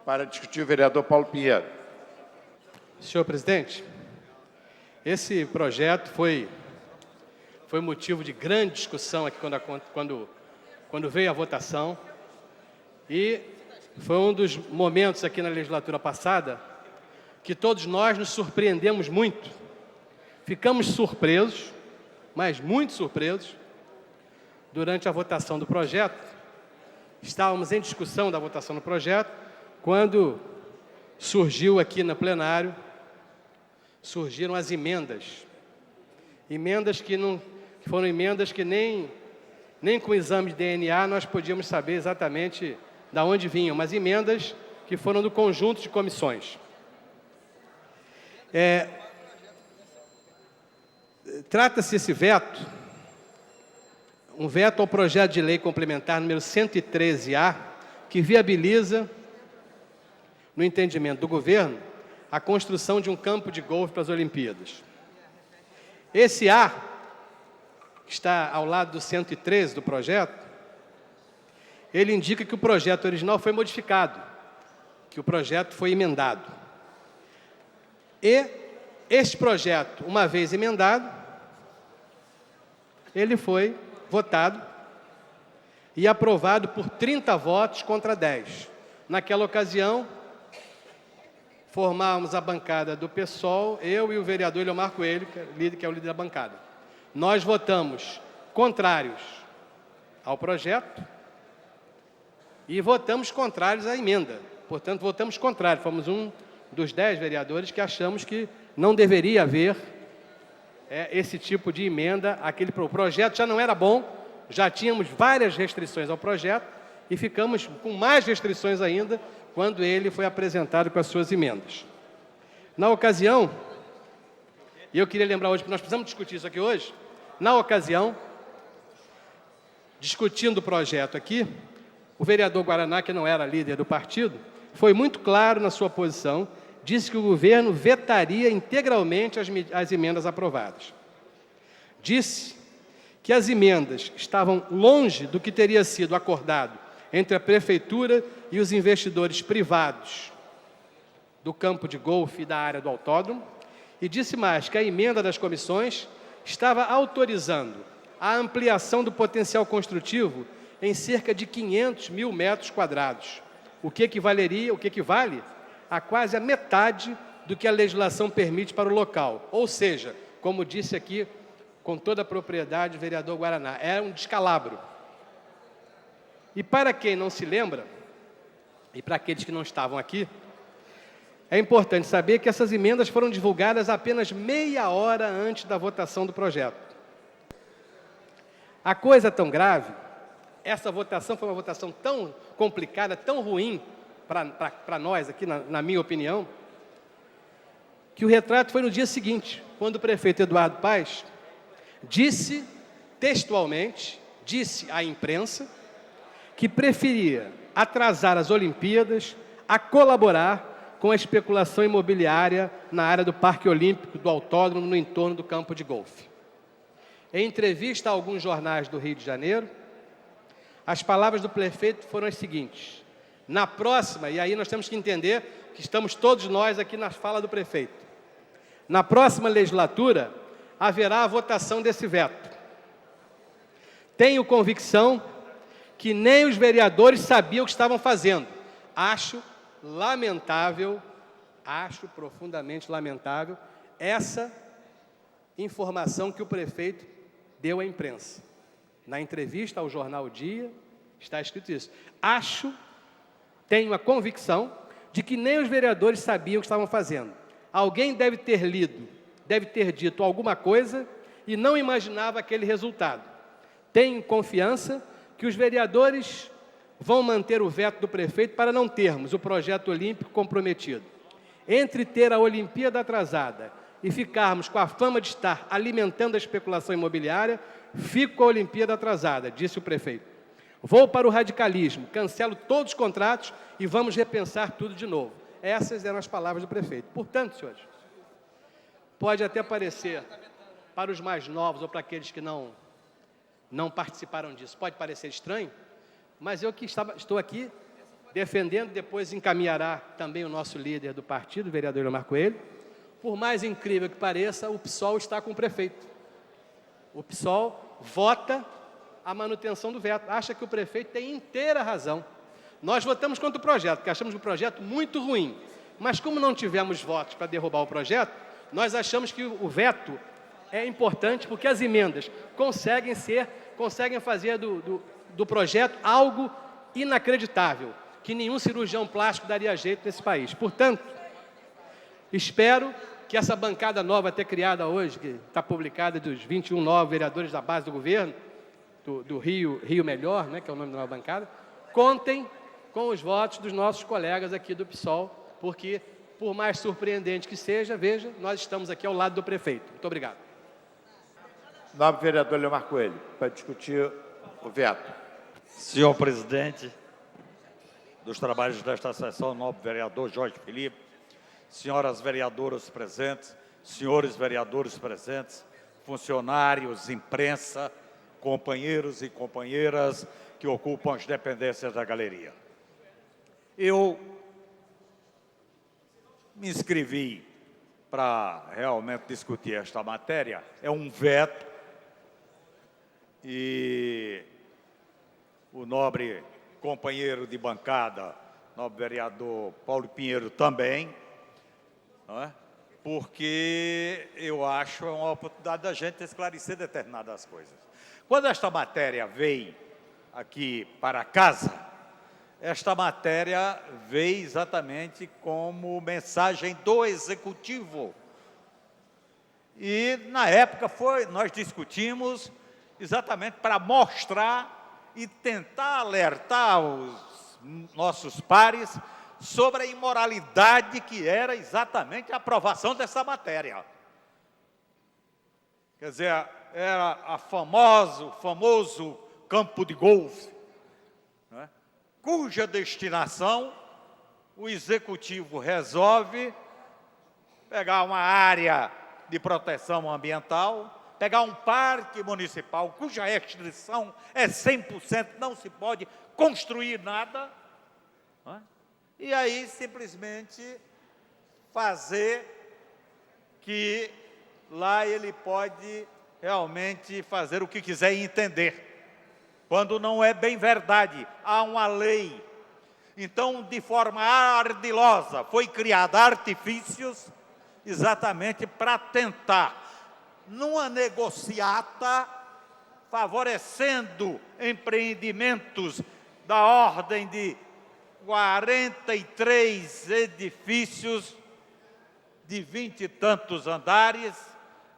Para discutir o vereador Paulo Pinheiro. Senhor presidente, esse projeto foi motivo de grande discussão aqui quando veio a votação e foi um dos momentos aqui na legislatura passada que todos nós nos surpreendemos muito. Ficamos surpresos, mas muito surpresos, durante a votação do projeto. Estávamos em discussão da votação do projeto, quando surgiu aqui no plenário, surgiram as emendas. Emendas que foram emendas que nem com o exame de DNA nós podíamos saber exatamente de onde vinham, mas emendas que foram do conjunto de comissões. Trata-se esse veto, um veto ao projeto de lei complementar número 113-A, que viabiliza, no entendimento do governo, a construção de um campo de golfe para as Olimpíadas. Esse A, que está ao lado do 113 do projeto, ele indica que o projeto original foi modificado, que o projeto foi emendado. E este projeto, uma vez emendado, ele foi votado e aprovado por 30 votos contra 10. Naquela ocasião, formávamos a bancada do PSOL, eu e o vereador Eliomar Coelho, que é o líder da bancada. Nós votamos contrários ao projeto e votamos contrários à emenda. Portanto, votamos contrário. Fomos um dos 10 vereadores que achamos que não deveria haver esse tipo de emenda. O projeto já não era bom, já tínhamos várias restrições ao projeto e ficamos com mais restrições ainda quando ele foi apresentado com as suas emendas. Na ocasião, e eu queria lembrar hoje, porque nós precisamos discutir isso aqui hoje, na ocasião, discutindo o projeto aqui, o vereador Guaraná, que não era líder do partido, foi muito claro na sua posição, disse que o governo vetaria integralmente as emendas aprovadas. Disse que as emendas estavam longe do que teria sido acordado entre a Prefeitura e os investidores privados do campo de golfe e da área do autódromo, e disse mais que a emenda das comissões estava autorizando a ampliação do potencial construtivo em cerca de 500 mil metros quadrados, o que equivale a quase a metade do que a legislação permite para o local. Ou seja, como disse aqui com toda a propriedade o vereador Guaraná, é um descalabro. E para quem não se lembra, e para aqueles que não estavam aqui, é importante saber que essas emendas foram divulgadas apenas meia hora antes da votação do projeto. A coisa tão grave, essa votação foi uma votação tão complicada, tão ruim para nós aqui, na minha opinião, que o retrato foi no dia seguinte, quando o prefeito Eduardo Paes disse textualmente, disse à imprensa, que preferia atrasar as Olimpíadas a colaborar com a especulação imobiliária na área do Parque Olímpico, do autódromo, no entorno do campo de golfe. Em entrevista a alguns jornais do Rio de Janeiro, as palavras do prefeito foram as seguintes: na próxima, e aí nós temos que entender que estamos todos nós aqui na fala do prefeito, na próxima legislatura haverá a votação desse veto. Tenho convicção que nem os vereadores sabiam o que estavam fazendo. Acho lamentável, acho profundamente lamentável essa informação que o prefeito deu à imprensa. Na entrevista ao jornal O Dia, está escrito isso. Tenho a convicção de que nem os vereadores sabiam o que estavam fazendo. Alguém deve ter lido, deve ter dito alguma coisa e não imaginava aquele resultado. Tenho confiança que os vereadores vão manter o veto do prefeito para não termos o projeto olímpico comprometido. Entre ter a Olimpíada atrasada e ficarmos com a fama de estar alimentando a especulação imobiliária, fico com a Olimpíada atrasada, disse o prefeito. Vou para o radicalismo, cancelo todos os contratos e vamos repensar tudo de novo. Essas eram as palavras do prefeito. Portanto, senhores, pode até parecer, para os mais novos ou para aqueles que não participaram disso, pode parecer estranho, mas eu que estou aqui defendendo, depois encaminhará também o nosso líder do partido, o vereador Leomar Coelho. Por mais incrível que pareça, o PSOL está com o prefeito. O PSOL vota a manutenção do veto, acha que o prefeito tem inteira razão. Nós votamos contra o projeto, porque achamos o projeto muito ruim, mas como não tivemos votos para derrubar o projeto, nós achamos que o veto é importante, porque as emendas conseguem fazer do projeto algo inacreditável, que nenhum cirurgião plástico daria jeito nesse país. Portanto, espero que essa bancada nova até criada hoje, que está publicada dos 21 novos vereadores da base do governo, do Rio Melhor, né, que é o nome da nova bancada, contem com os votos dos nossos colegas aqui do PSOL, porque, por mais surpreendente que seja, veja, nós estamos aqui ao lado do prefeito. Muito obrigado. Nobre vereador Leomar Coelho, para discutir o veto. Senhor presidente dos trabalhos desta sessão, nobre vereador Jorge Felipe, senhoras vereadoras presentes, senhores vereadores presentes, funcionários, imprensa, companheiros e companheiras que ocupam as dependências da galeria. Eu me inscrevi para realmente discutir esta matéria, é um veto, e o nobre companheiro de bancada, nobre vereador Paulo Pinheiro também, não é? Porque eu acho uma oportunidade da gente esclarecer determinadas coisas. Quando esta matéria veio aqui para casa, esta matéria veio exatamente como mensagem do Executivo. E, na época, nós discutimos exatamente para mostrar e tentar alertar os nossos pares sobre a imoralidade que era exatamente a aprovação dessa matéria. Quer dizer, era famoso campo de golfe, né? cuja destinação o Executivo resolve pegar uma área de proteção ambiental, pegar um parque municipal cuja restrição é 100%, não se pode construir nada, não é? E aí simplesmente fazer que lá ele pode realmente fazer o que quiser e entender, quando não é bem verdade. Há uma lei. Então, de forma ardilosa, foi criada artifícios exatamente para tentar, numa negociata, favorecendo empreendimentos da ordem de 43 edifícios de 20 e tantos andares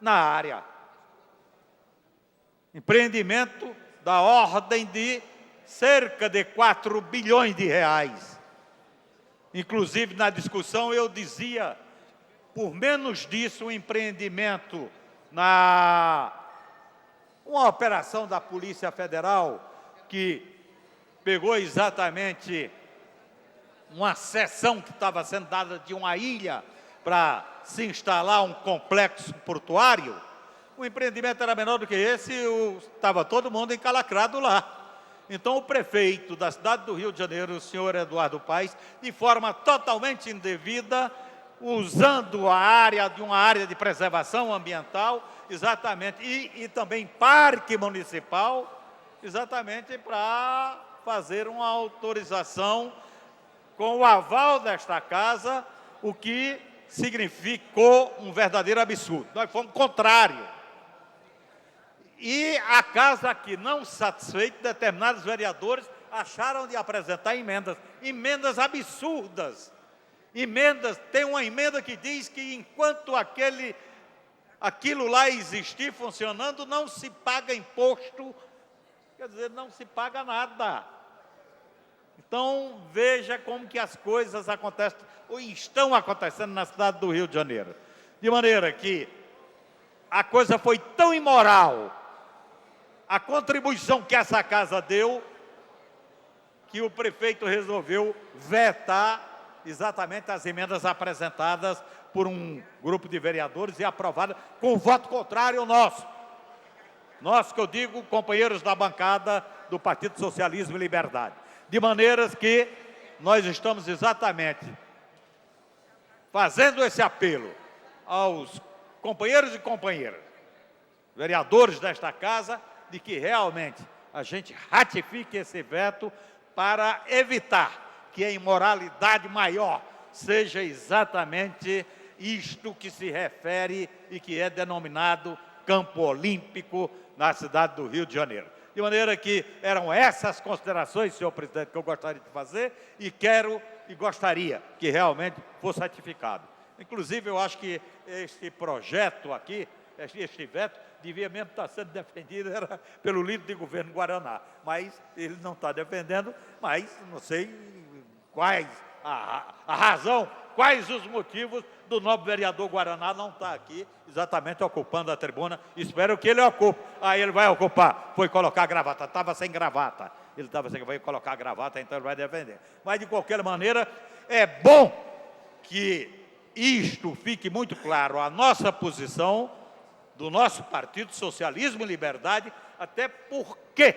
na área. Empreendimento da ordem de cerca de 4 bilhões de reais. Inclusive, na discussão, eu dizia, por menos disso, um empreendimento uma operação da Polícia Federal que pegou exatamente uma seção que estava sendo dada de uma ilha para se instalar um complexo portuário. O empreendimento era menor do que esse, estava todo mundo encalacrado lá. Então, o prefeito da cidade do Rio de Janeiro, o senhor Eduardo Paes, de forma totalmente indevida, usando a área de uma área de preservação ambiental, exatamente, e também parque municipal, exatamente para fazer uma autorização com o aval desta casa, o que significou um verdadeiro absurdo. Nós fomos contrários. E a casa aqui, não satisfeita, determinados vereadores acharam de apresentar emendas absurdas. Tem uma emenda que diz que enquanto aquilo lá existir funcionando, não se paga imposto, quer dizer, não se paga nada. Então, veja como que as coisas acontecem, ou estão acontecendo na cidade do Rio de Janeiro. De maneira que a coisa foi tão imoral, a contribuição que essa casa deu, que o prefeito resolveu vetar exatamente as emendas apresentadas por um grupo de vereadores e aprovadas com voto contrário nosso. Nós, que eu digo, companheiros da bancada do Partido Socialismo e Liberdade. De maneiras que nós estamos exatamente fazendo esse apelo aos companheiros e companheiras, vereadores desta casa, de que realmente a gente ratifique esse veto para evitar que a imoralidade maior seja exatamente isto que se refere e que é denominado Campo Olímpico na cidade do Rio de Janeiro. De maneira que eram essas considerações, senhor presidente, que eu gostaria de fazer e gostaria que realmente fosse ratificado. Inclusive, eu acho que este projeto aqui, este veto, devia mesmo estar sendo defendido pelo líder de governo Guaraná, mas ele não está defendendo, mas não sei quais a razão, quais os motivos do nobre vereador Guaraná não estar aqui, exatamente ocupando a tribuna. Espero que ele ocupe. Ele vai ocupar, foi colocar a gravata, estava sem gravata, ele estava sem, vai colocar a gravata, então ele vai defender. Mas, de qualquer maneira, é bom que isto fique muito claro, a nossa posição do nosso Partido Socialismo e Liberdade, até porque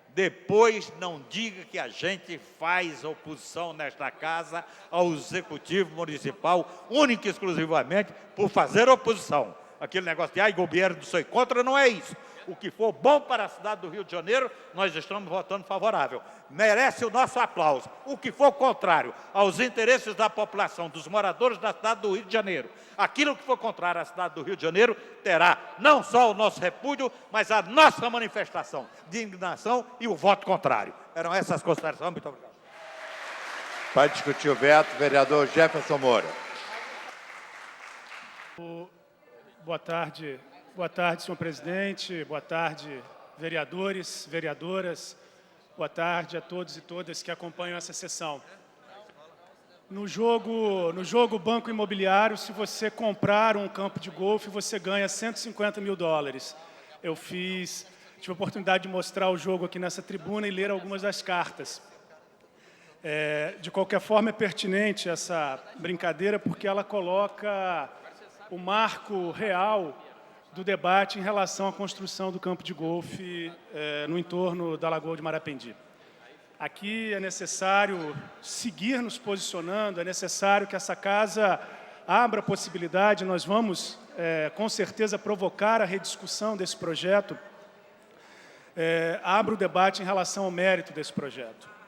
depois não diga que a gente faz oposição nesta casa ao Executivo Municipal, única e exclusivamente por fazer oposição. Aquele negócio de governo não sei contra, não é isso. O que for bom para a cidade do Rio de Janeiro, nós estamos votando favorável. Merece o nosso aplauso. O que for contrário aos interesses da população, dos moradores da cidade do Rio de Janeiro, aquilo que for contrário à cidade do Rio de Janeiro, terá não só o nosso repúdio, mas a nossa manifestação de indignação e o voto contrário. Eram essas considerações. Muito obrigado. Para discutir o veto, vereador Jefferson Moura. Boa tarde, senhor presidente. Boa tarde, vereadores, vereadoras. Boa tarde a todos e todas que acompanham essa sessão. No jogo Banco Imobiliário, se você comprar um campo de golfe, você ganha $150 mil. Eu tive a oportunidade de mostrar o jogo aqui nessa tribuna e ler algumas das cartas. De qualquer forma, é pertinente essa brincadeira, porque ela coloca o marco real do debate em relação à construção do campo de golfe no entorno da Lagoa de Marapendi. Aqui é necessário seguir nos posicionando, é necessário que essa casa abra a possibilidade, nós vamos, com certeza, provocar a rediscussão desse projeto, abra o debate em relação ao mérito desse projeto.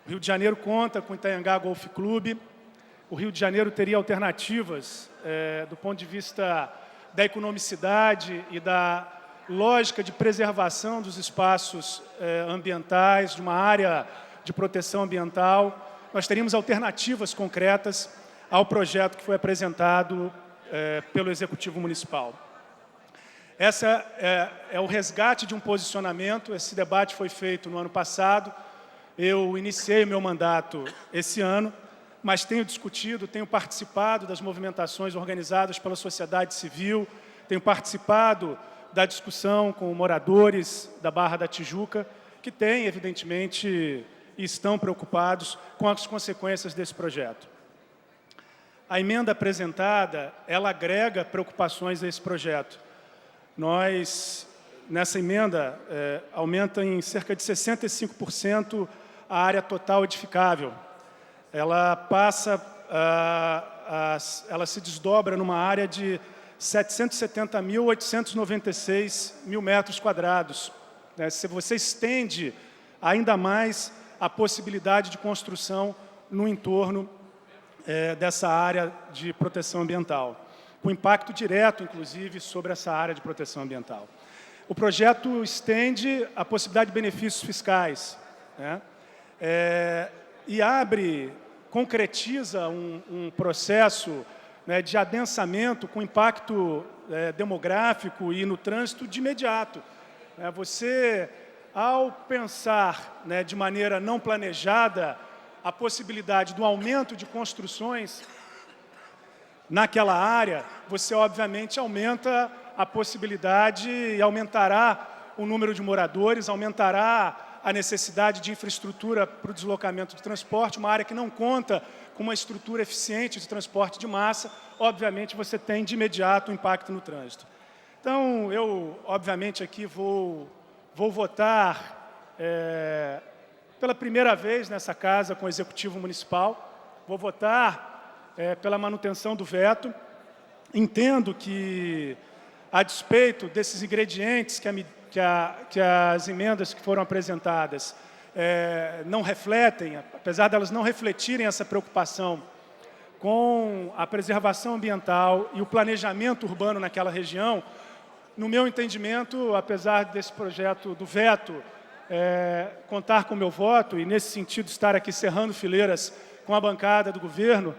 O Rio de Janeiro conta com o Itaiangá Golf Clube. O Rio de Janeiro teria alternativas do ponto de vista da economicidade e da lógica de preservação dos espaços ambientais, de uma área de proteção ambiental. Nós teríamos alternativas concretas ao projeto que foi apresentado pelo Executivo Municipal. Essa é o resgate de um posicionamento. Esse debate foi feito no ano passado. Eu iniciei o meu mandato esse ano, mas tenho discutido, tenho participado das movimentações organizadas pela sociedade civil, tenho participado da discussão com moradores da Barra da Tijuca, que têm, evidentemente, e estão preocupados com as consequências desse projeto. A emenda apresentada, ela agrega preocupações a esse projeto. Nós, nessa emenda, aumenta em cerca de 65% a área total edificável. Ela passa, ela se desdobra numa área de 770.896 mil metros quadrados. Se você estende ainda mais a possibilidade de construção no entorno dessa área de proteção ambiental, com impacto direto, inclusive, sobre essa área de proteção ambiental. O projeto estende a possibilidade de benefícios fiscais, e concretiza um processo de adensamento com impacto demográfico e no trânsito de imediato. Você, ao pensar de maneira não planejada a possibilidade do aumento de construções naquela área, você, obviamente, aumenta a possibilidade e aumentará o número de moradores, aumentará a necessidade de infraestrutura para o deslocamento de transporte, uma área que não conta com uma estrutura eficiente de transporte de massa, obviamente você tem de imediato um impacto no trânsito. Então, eu, obviamente, aqui vou votar pela primeira vez nessa casa com o Executivo Municipal, vou votar pela manutenção do veto. Entendo que, a despeito desses ingredientes que as emendas que foram apresentadas não refletem, apesar delas não refletirem essa preocupação com a preservação ambiental e o planejamento urbano naquela região, no meu entendimento, apesar desse projeto do veto contar com o meu voto, e nesse sentido estar aqui cerrando fileiras com a bancada do governo,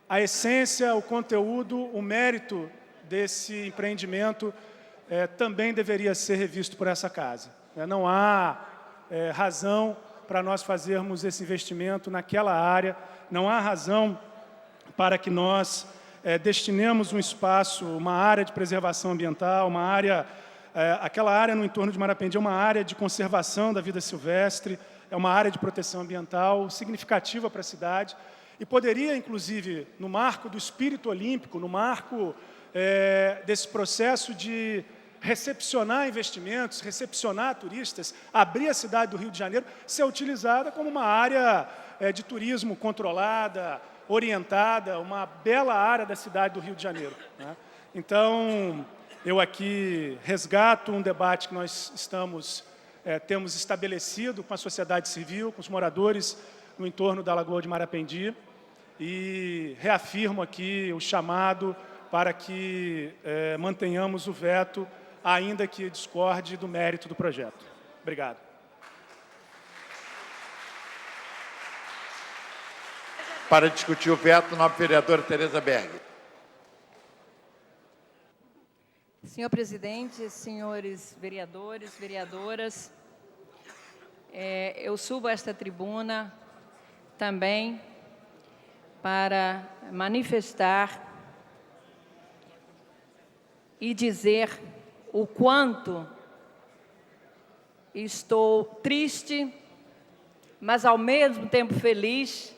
a essência, o conteúdo, o mérito desse empreendimento também deveria ser revisto por essa casa. Não há razão para nós fazermos esse investimento naquela área, não há razão para que nós destinemos um espaço, uma área de preservação ambiental, uma área, aquela área no entorno de Marapendi é uma área de conservação da vida silvestre, é uma área de proteção ambiental significativa para a cidade, e poderia, inclusive, no marco do espírito olímpico, no marco desse processo de recepcionar investimentos, recepcionar turistas, abrir a cidade do Rio de Janeiro, ser utilizada como uma área de turismo controlada, orientada, uma bela área da cidade do Rio de Janeiro. Então, eu aqui resgato um debate que nós temos estabelecido com a sociedade civil, com os moradores no entorno da Lagoa de Marapendi, e reafirmo aqui o chamado para que mantenhamos o veto, ainda que discorde do mérito do projeto. Obrigado. Para discutir o veto, nobre vereadora Tereza Berg. Senhor presidente, senhores vereadores, vereadoras, eu subo a esta tribuna também para manifestar e dizer o quanto estou triste mas ao mesmo tempo feliz,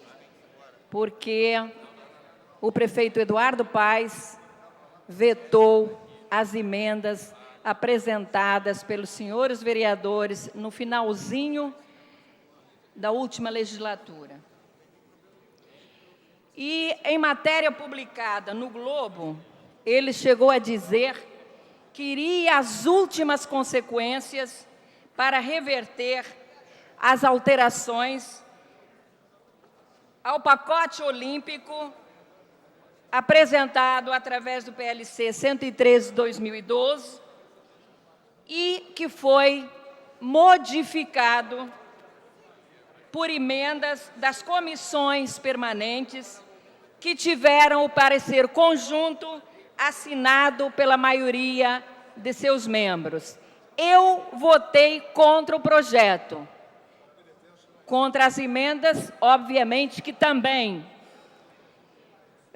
porque o prefeito Eduardo Paes vetou as emendas apresentadas pelos senhores vereadores no finalzinho da última legislatura. E, em matéria publicada no Globo, ele chegou a dizer que iria às últimas consequências para reverter as alterações ao pacote olímpico apresentado através do PLC 113 de 2012 e que foi modificado por emendas das comissões permanentes que tiveram o parecer conjunto assinado pela maioria de seus membros. Eu votei contra o projeto, contra as emendas, obviamente que também.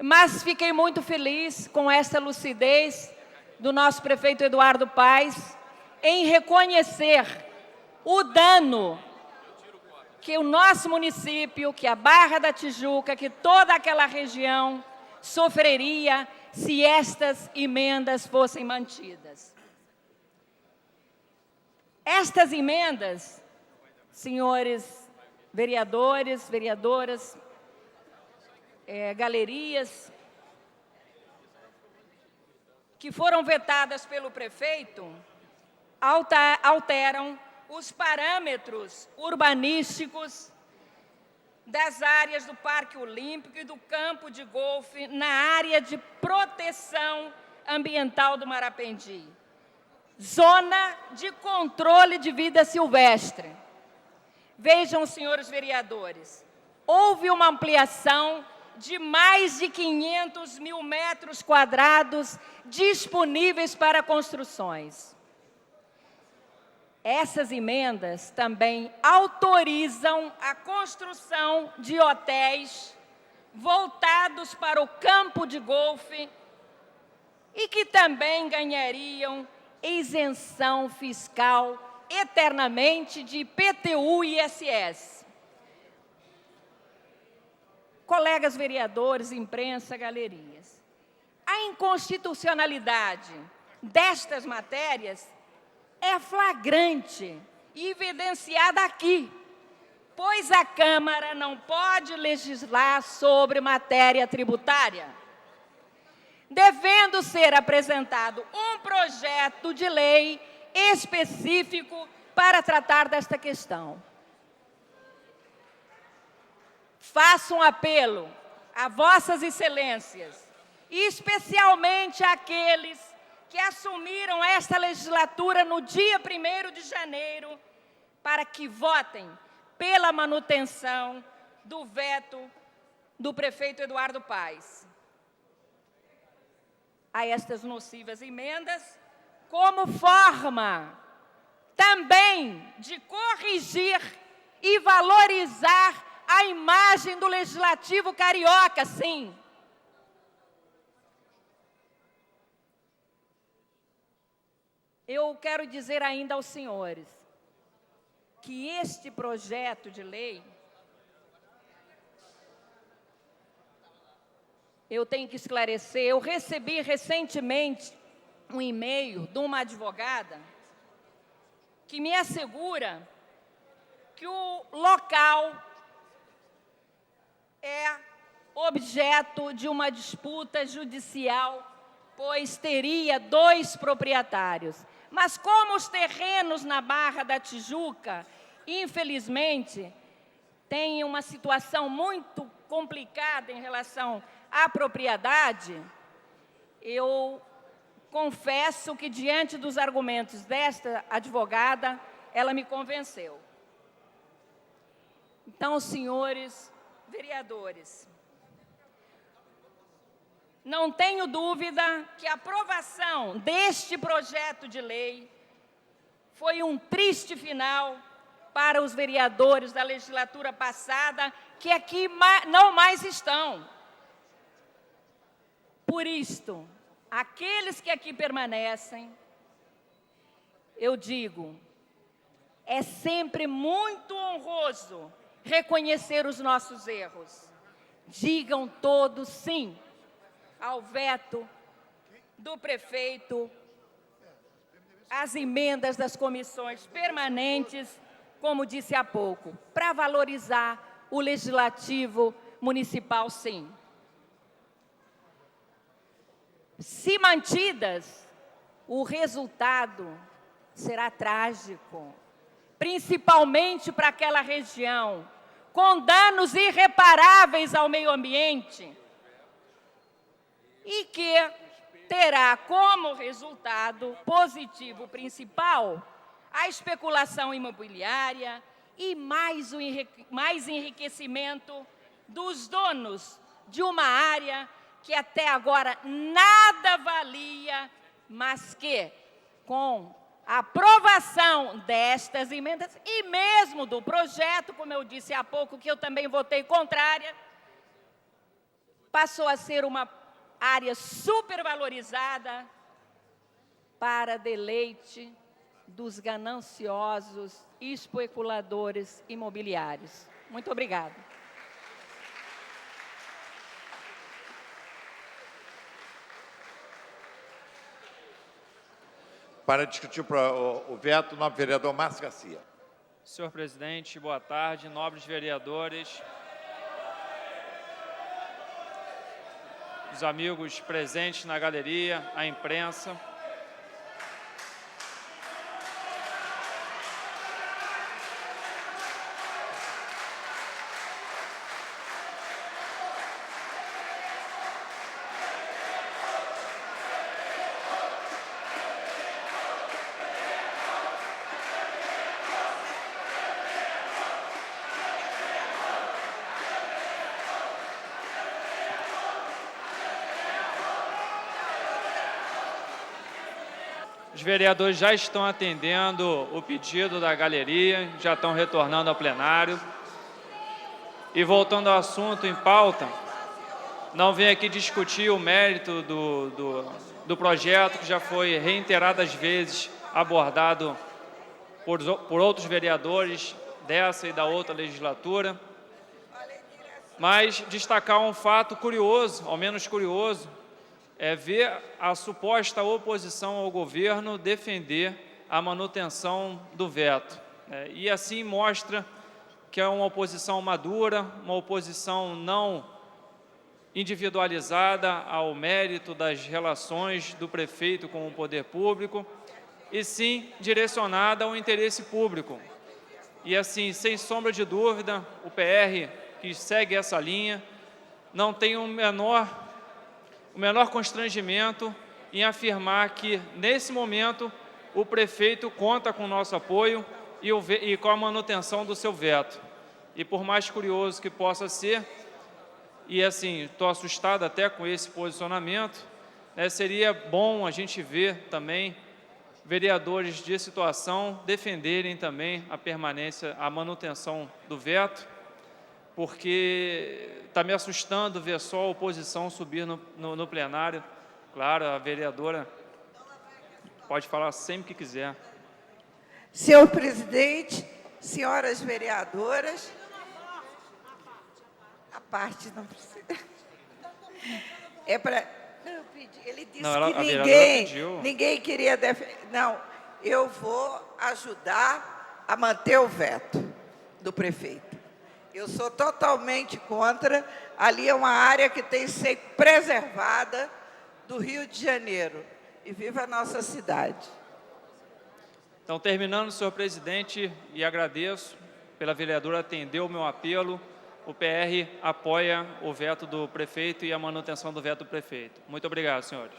Mas fiquei muito feliz com essa lucidez do nosso prefeito Eduardo Paes em reconhecer o dano que o nosso município, que a Barra da Tijuca, que toda aquela região sofreria se estas emendas fossem mantidas. Estas emendas, senhores vereadores, vereadoras, galerias, que foram vetadas pelo prefeito, alteram os parâmetros urbanísticos das áreas do Parque Olímpico e do campo de golfe na área de proteção ambiental do Marapendi. Zona de controle de vida silvestre. Vejam, senhores vereadores, houve uma ampliação de mais de 500 mil metros quadrados disponíveis para construções. Essas emendas também autorizam a construção de hotéis voltados para o campo de golfe e que também ganhariam isenção fiscal eternamente de IPTU e ISS. Colegas vereadores, imprensa, galerias, a inconstitucionalidade destas matérias é flagrante e evidenciada aqui, pois a Câmara não pode legislar sobre matéria tributária, devendo ser apresentado um projeto de lei específico para tratar desta questão. Faço um apelo a vossas excelências, e especialmente àqueles que assumiram esta legislatura no dia 1º de janeiro, para que votem pela manutenção do veto do prefeito Eduardo Paes a estas nocivas emendas, como forma também de corrigir e valorizar a imagem do Legislativo carioca, sim. Eu quero dizer ainda aos senhores que este projeto de lei, eu tenho que esclarecer, eu recebi recentemente um e-mail de uma advogada que me assegura que o local é objeto de uma disputa judicial, pois teria 2 proprietários. Mas como os terrenos na Barra da Tijuca, infelizmente, têm uma situação muito complicada em relação à propriedade, eu confesso que, diante dos argumentos desta advogada, ela me convenceu. Então, senhores vereadores, não tenho dúvida que a aprovação deste projeto de lei foi um triste final para os vereadores da legislatura passada, que aqui não mais estão. Por isto, aqueles que aqui permanecem, eu digo, é sempre muito honroso reconhecer os nossos erros. Digam todos sim ao veto do prefeito, às emendas das comissões permanentes, como disse há pouco, para valorizar o legislativo municipal, sim. Se mantidas, o resultado será trágico, principalmente para aquela região, com danos irreparáveis ao meio ambiente, e que terá como resultado positivo principal a especulação imobiliária e mais enriquecimento dos donos de uma área que até agora nada valia, mas que, com a aprovação destas emendas e mesmo do projeto, como eu disse há pouco, que eu também votei contrária, passou a ser uma área supervalorizada para deleite dos gananciosos especuladores imobiliários. Muito obrigada. Para discutir o veto, o nobre vereador Márcio Garcia. Senhor presidente, boa tarde, nobres vereadores, os amigos presentes na galeria, a imprensa. Os vereadores já estão atendendo o pedido da galeria, já estão retornando ao plenário. E voltando ao assunto em pauta, não venho aqui discutir o mérito do projeto, que já foi reiteradas vezes abordado por outros vereadores dessa e da outra legislatura, mas destacar um fato curioso, ao menos curioso, é ver a suposta oposição ao governo defender a manutenção do veto. E assim mostra que é uma oposição madura, uma oposição não individualizada ao mérito das relações do prefeito com o poder público, e sim direcionada ao interesse público. E assim, sem sombra de dúvida, o PR, que segue essa linha, não tem o menor constrangimento em afirmar que, nesse momento, o prefeito conta com o nosso apoio e com a manutenção do seu veto. E por mais curioso que possa ser, e assim, estou assustado até com esse posicionamento, seria bom a gente ver também vereadores de situação defenderem também a permanência, a manutenção do veto, porque está me assustando ver só a oposição subir no plenário. Claro, a vereadora pode falar sempre que quiser. Senhor presidente, senhoras vereadoras, a parte não precisa. É para... Ele disse que ninguém queria defender. Não, eu vou ajudar a manter o veto do prefeito. Eu sou totalmente contra. Ali é uma área que tem que ser preservada do Rio de Janeiro. E viva a nossa cidade. Então, terminando, senhor presidente, e agradeço pela vereadora atender o meu apelo, o PR apoia o veto do prefeito e a manutenção do veto do prefeito. Muito obrigado, senhores.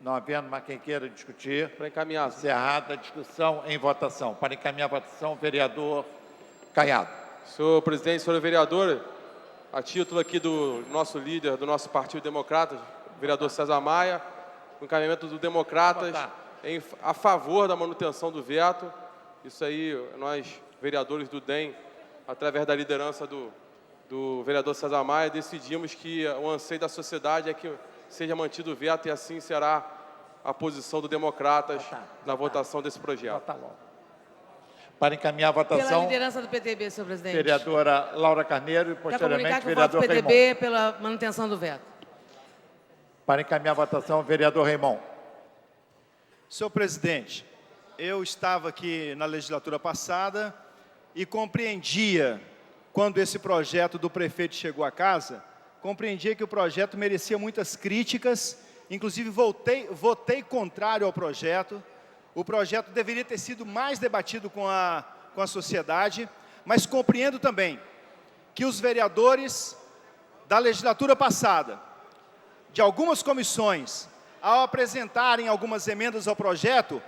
Não havendo mais quem queira discutir, para encaminhar. Encerrada a discussão em votação. Para encaminhar a votação, vereador Caiado. Senhor presidente, senhora vereadora, a título aqui do nosso líder, do nosso Partido Democratas, vereador César Maia, o encaminhamento do Democratas a favor da manutenção do veto. Isso aí, nós, vereadores do DEM, através da liderança do vereador César Maia, decidimos que o anseio da sociedade é que seja mantido o veto e assim será a posição do Democratas na votação desse projeto. Para encaminhar a Pela votação, liderança do PTB, senhor presidente. vereadora Laura Carneiro e, Quero posteriormente, comunicar que eu voto vereador PTB Raimon. pela manutenção do veto. Para encaminhar a votação, vereador Raimon. Senhor presidente, eu estava aqui na legislatura passada e compreendia, quando esse projeto do prefeito chegou à casa, compreendia que o projeto merecia muitas críticas, inclusive votei contrário ao projeto. O projeto deveria ter sido mais debatido com a sociedade, mas compreendo também que os vereadores da legislatura passada, de algumas comissões, ao apresentarem algumas emendas ao projeto,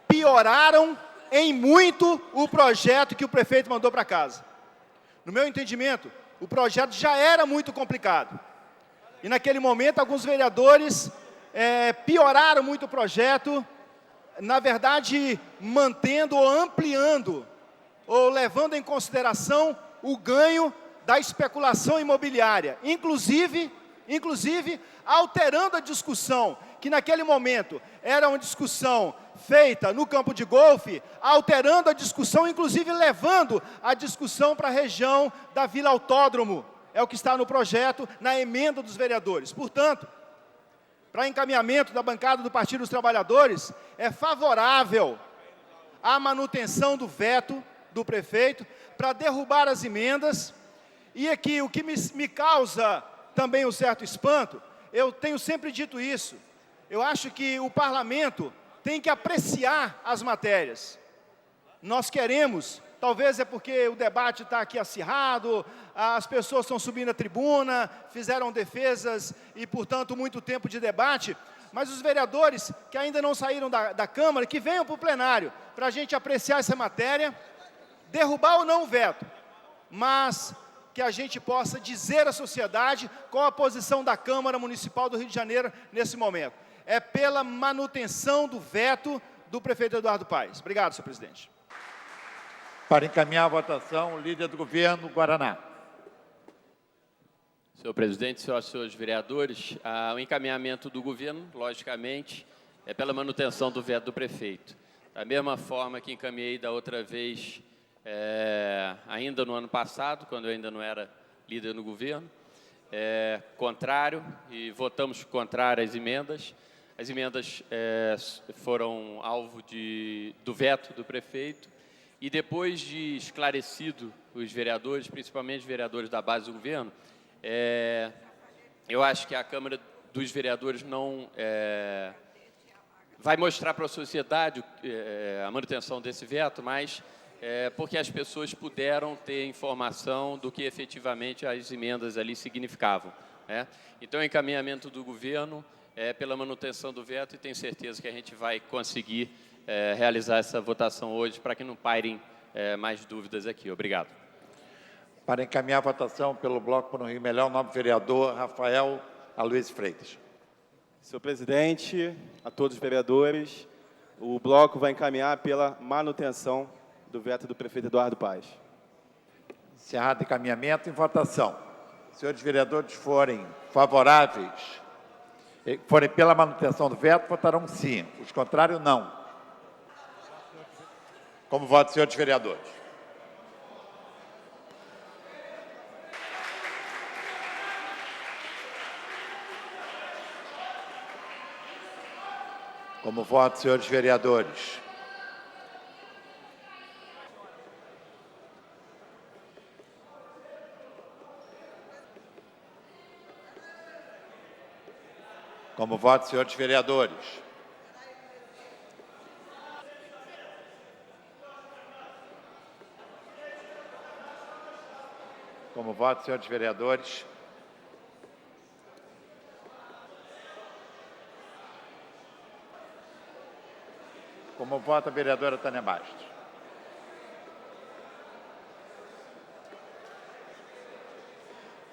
pioraram em muito o projeto que o prefeito mandou para casa. No meu entendimento, o projeto já era muito complicado. E naquele momento, alguns vereadores pioraram muito o projeto, na verdade, mantendo ou ampliando, ou levando em consideração o ganho da especulação imobiliária, inclusive alterando a discussão, que naquele momento era uma discussão feita no campo de golfe, alterando a discussão, inclusive levando a discussão para a região da Vila Autódromo. É o que está no projeto, na emenda dos vereadores. Portanto, para encaminhamento da bancada do Partido dos Trabalhadores, é favorável à manutenção do veto do prefeito para derrubar as emendas. E aqui, o que me causa também um certo espanto, eu tenho sempre dito isso, eu acho que o parlamento tem que apreciar as matérias. Nós queremos, talvez é porque o debate está aqui acirrado, as pessoas estão subindo a tribuna, fizeram defesas e, portanto, muito tempo de debate, mas os vereadores que ainda não saíram da Câmara, que venham para o plenário, para a gente apreciar essa matéria, derrubar ou não o veto, mas que a gente possa dizer à sociedade qual a posição da Câmara Municipal do Rio de Janeiro nesse momento. É pela manutenção do veto do prefeito Eduardo Paes. Obrigado, senhor presidente. Para encaminhar a votação, o líder do governo, Guaraná. Senhor presidente, senhoras e senhores vereadores, o encaminhamento do governo, logicamente, é pela manutenção do veto do prefeito. Da mesma forma que encaminhei da outra vez, ainda no ano passado, quando eu ainda não era líder no governo, contrário, e votamos contrário às emendas. As emendas foram alvo do veto do prefeito, e depois de esclarecido os vereadores, principalmente os vereadores da base do governo, eu acho que a Câmara dos Vereadores não vai mostrar para a sociedade a manutenção desse veto, mas porque as pessoas puderam ter informação do que efetivamente as emendas ali significavam. Então, o encaminhamento do governo é pela manutenção do veto e tenho certeza que a gente vai conseguir realizar essa votação hoje para que não pairem mais dúvidas aqui. Obrigado. Para encaminhar a votação pelo Bloco por um Rio Melhor, o novo vereador Rafael Aloysio Freitas. Senhor presidente, a todos os vereadores, o bloco vai encaminhar pela manutenção do veto do prefeito Eduardo Paes. Encerrado o encaminhamento, em votação. Se os senhores vereadores forem favoráveis, forem pela manutenção do veto, votarão sim. Os contrários, não. Como votam os senhores vereadores? Como votam, senhores vereadores? Como votam, senhores vereadores? Como votam, senhores vereadores? Como vota a vereadora Tânia Bastos?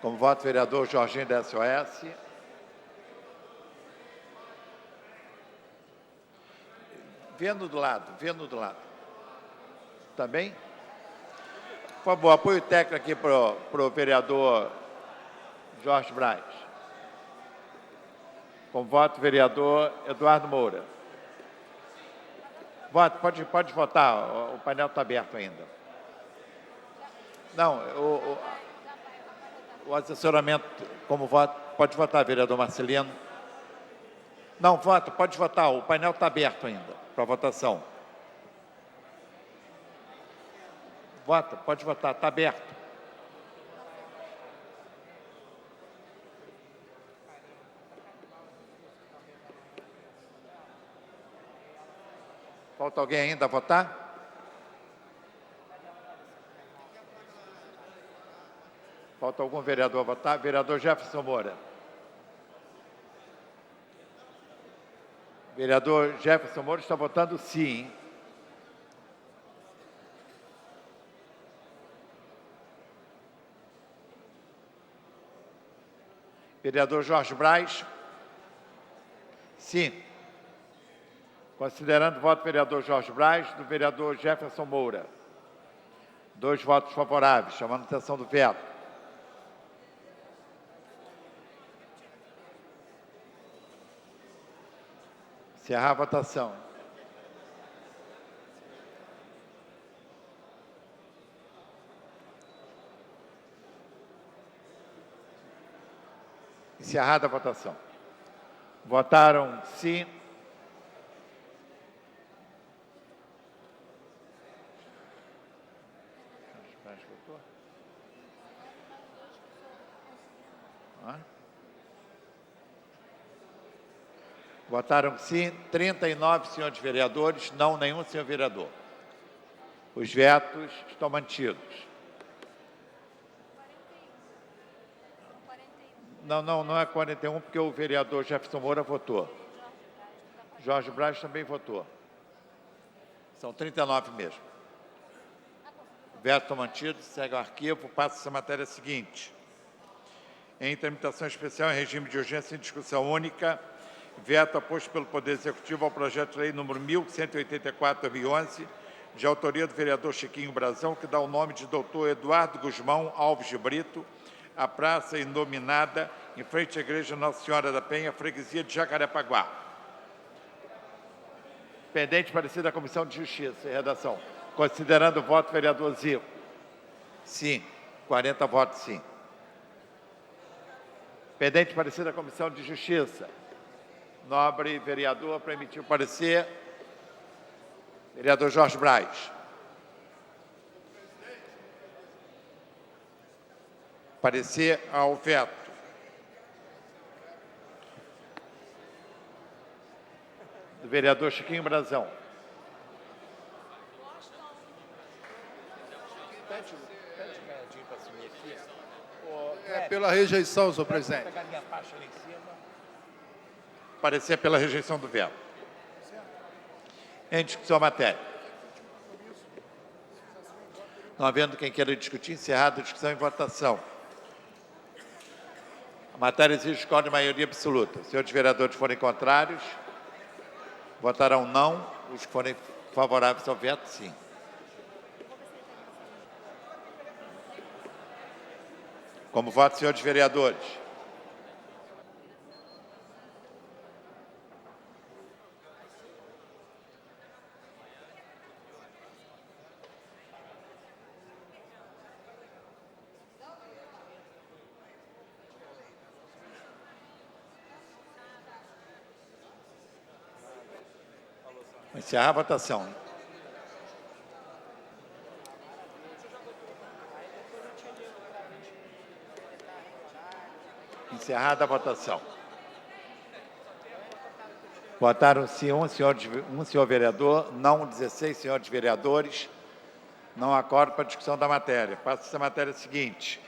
Como vota o vereador Jorginho da SOS? Vendo do lado. Também? Por favor, apoio técnico aqui para o vereador Jorge Braz. Com voto, vereador Eduardo Moura. Voto, pode votar, o painel está aberto ainda. Não, o assessoramento, como voto, pode votar, vereador Marcelino. Não, voto, pode votar, o painel está aberto ainda, para votação. Vota, pode votar, está aberto. Falta alguém ainda a votar? Falta algum vereador a votar? Vereador Jefferson Moura. Vereador Jefferson Moura está votando sim. Vereador Jorge Braz. Sim. Considerando o voto do vereador Jorge Braz, do vereador Jefferson Moura. 2 votos favoráveis, a manutenção do veto. Encerrar a votação. Encerrada a votação. Votaram sim. Votaram sim 39 senhores vereadores, não nenhum senhor vereador. Os vetos estão mantidos. Não é 41, porque o vereador Jefferson Moura votou. Jorge Braz também votou. São 39 mesmo. Veto mantido, segue o arquivo, passa essa matéria seguinte. Em tramitação especial em regime de urgência em discussão única, veto aposto pelo Poder Executivo ao projeto de lei número 1184/2011, de autoria do vereador Chiquinho Brazão, que dá o nome de doutor Eduardo Guzmão Alves de Brito, a praça inominada em frente à Igreja Nossa Senhora da Penha, freguesia de Jacarepaguá. Pendente parecer da Comissão de Justiça e Redação. Considerando o voto do vereador Zico. Sim. 40 votos sim. Pendente parecer da Comissão de Justiça. Nobre vereador para emitir o parecer. Vereador Jorge Braz. Parecer ao veto. Do vereador Chiquinho Brazão. Pela rejeição, senhor presidente. Parecer pela rejeição do veto. Em discussão a matéria. Não havendo quem queira discutir, encerrada a discussão em votação. A matéria exige escolha de maioria absoluta. Se os vereadores forem contrários, votarão não. Os que forem favoráveis ao veto, sim. Como voto, senhores vereadores. Vou encerrar a votação. Encerrada a votação. Votaram sim um senhor vereador, não 16 senhores vereadores. Não há acordo para a discussão da matéria. Passa essa matéria seguinte.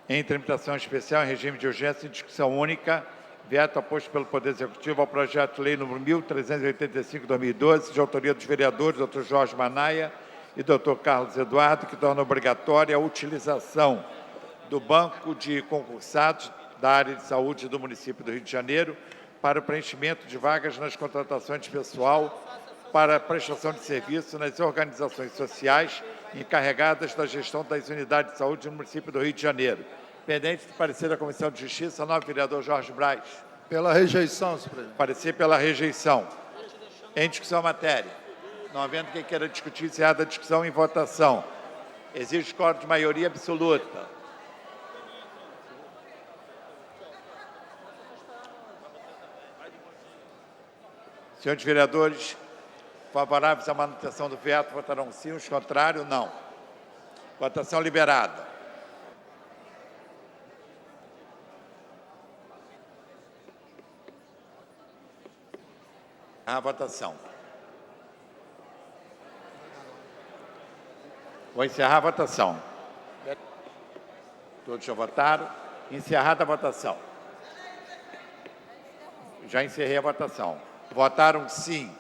Em tramitação especial, em regime de urgência e discussão única, veto aposto pelo Poder Executivo ao projeto de lei número 1385/2012, de autoria dos vereadores Dr. Jorge Manaia e Dr. Carlos Eduardo, que torna obrigatória a utilização do banco de concursados da área de saúde do município do Rio de Janeiro para o preenchimento de vagas nas contratações de pessoal para a prestação de serviço nas organizações sociais encarregadas da gestão das unidades de saúde no município do Rio de Janeiro. Pendente de parecer da Comissão de Justiça, novo vereador Jorge Braz. Pela rejeição, senhor presidente. Parecer pela rejeição. Em discussão a matéria. Não havendo quem queira discutir, encerrada a discussão em votação. Existe quórum de maioria absoluta. Senhores vereadores, favoráveis à manutenção do veto, votarão sim, os contrários, não. Votação liberada. A votação. Vou encerrar a votação. Todos já votaram. Encerrada a votação. Já encerrei a votação. Votaram sim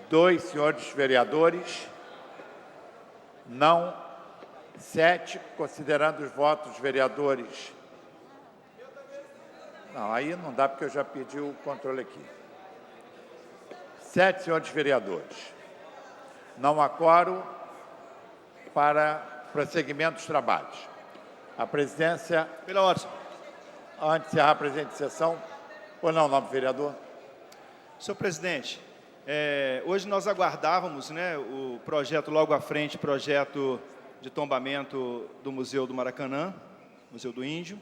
2 senhores vereadores, não 7, considerando os votos dos vereadores. Não, aí não dá porque eu já pedi o controle aqui. 7 senhores vereadores. Não há quórum para prosseguimento dos trabalhos. A presidência... Pela ordem. Antes de encerrar a presente sessão, ou não, nobre vereador? Senhor presidente, hoje nós aguardávamos, né, o projeto logo à frente, projeto de tombamento do Museu do Maracanã, Museu do Índio,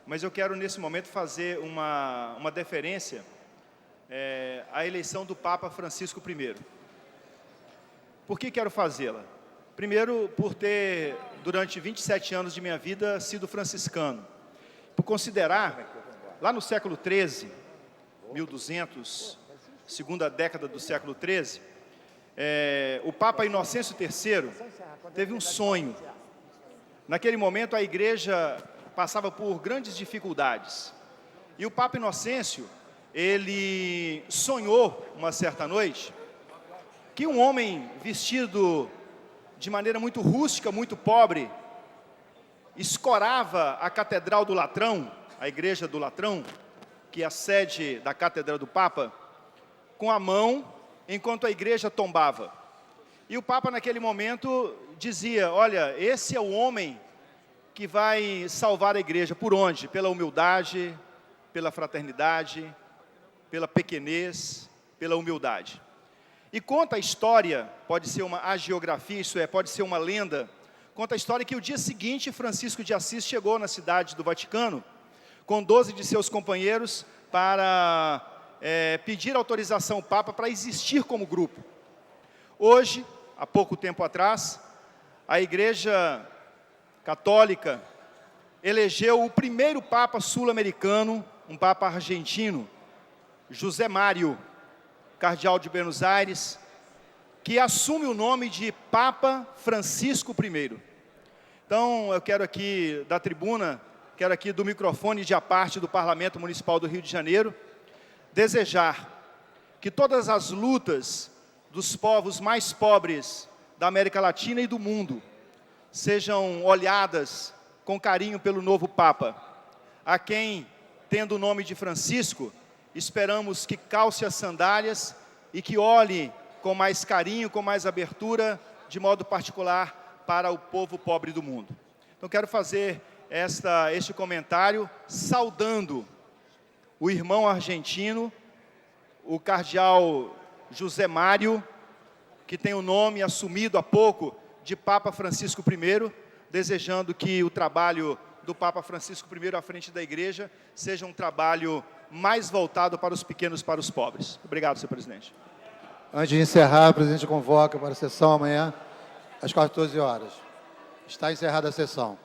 mas eu quero nesse momento fazer uma deferência à eleição do Papa Francisco I. Por que quero fazê-la? Primeiro, por ter, durante 27 anos de minha vida, sido franciscano. Por considerar, lá no século XIII, 1200, segunda década do século XIII, o Papa Inocêncio III teve um sonho. Naquele momento, a Igreja passava por grandes dificuldades. E o Papa Inocêncio, ele sonhou, uma certa noite, que um homem vestido de maneira muito rústica, muito pobre, escorava a Catedral do Latrão, a Igreja do Latrão, que é a sede da Cátedra do Papa, com a mão, enquanto a Igreja tombava. E o Papa, naquele momento, dizia, olha, esse é o homem que vai salvar a Igreja. Por onde? Pela humildade, pela fraternidade, pela pequenez, pela humildade. E conta a história, pode ser uma hagiografia, isso é, pode ser uma lenda, conta a história que o dia seguinte Francisco de Assis chegou na cidade do Vaticano, com 12 de seus companheiros, para pedir autorização ao Papa para existir como grupo. Hoje, há pouco tempo atrás, a Igreja Católica elegeu o primeiro Papa sul-americano, um Papa argentino, José Mário, cardeal de Buenos Aires, que assume o nome de Papa Francisco I. Então, eu quero aqui da tribuna, quero aqui do microfone de à parte do Parlamento Municipal do Rio de Janeiro, desejar que todas as lutas dos povos mais pobres da América Latina e do mundo sejam olhadas com carinho pelo novo Papa, a quem, tendo o nome de Francisco, esperamos que calce as sandálias e que olhe com mais carinho, com mais abertura, de modo particular, para o povo pobre do mundo. Então, quero fazer este comentário saudando o irmão argentino, o cardeal José Mário, que tem o nome assumido há pouco de Papa Francisco I, desejando que o trabalho do Papa Francisco I à frente da Igreja seja um trabalho mais voltado para os pequenos, para os pobres. Obrigado, senhor presidente. Antes de encerrar, o presidente convoca para a sessão amanhã, às 14 horas. Está encerrada a sessão.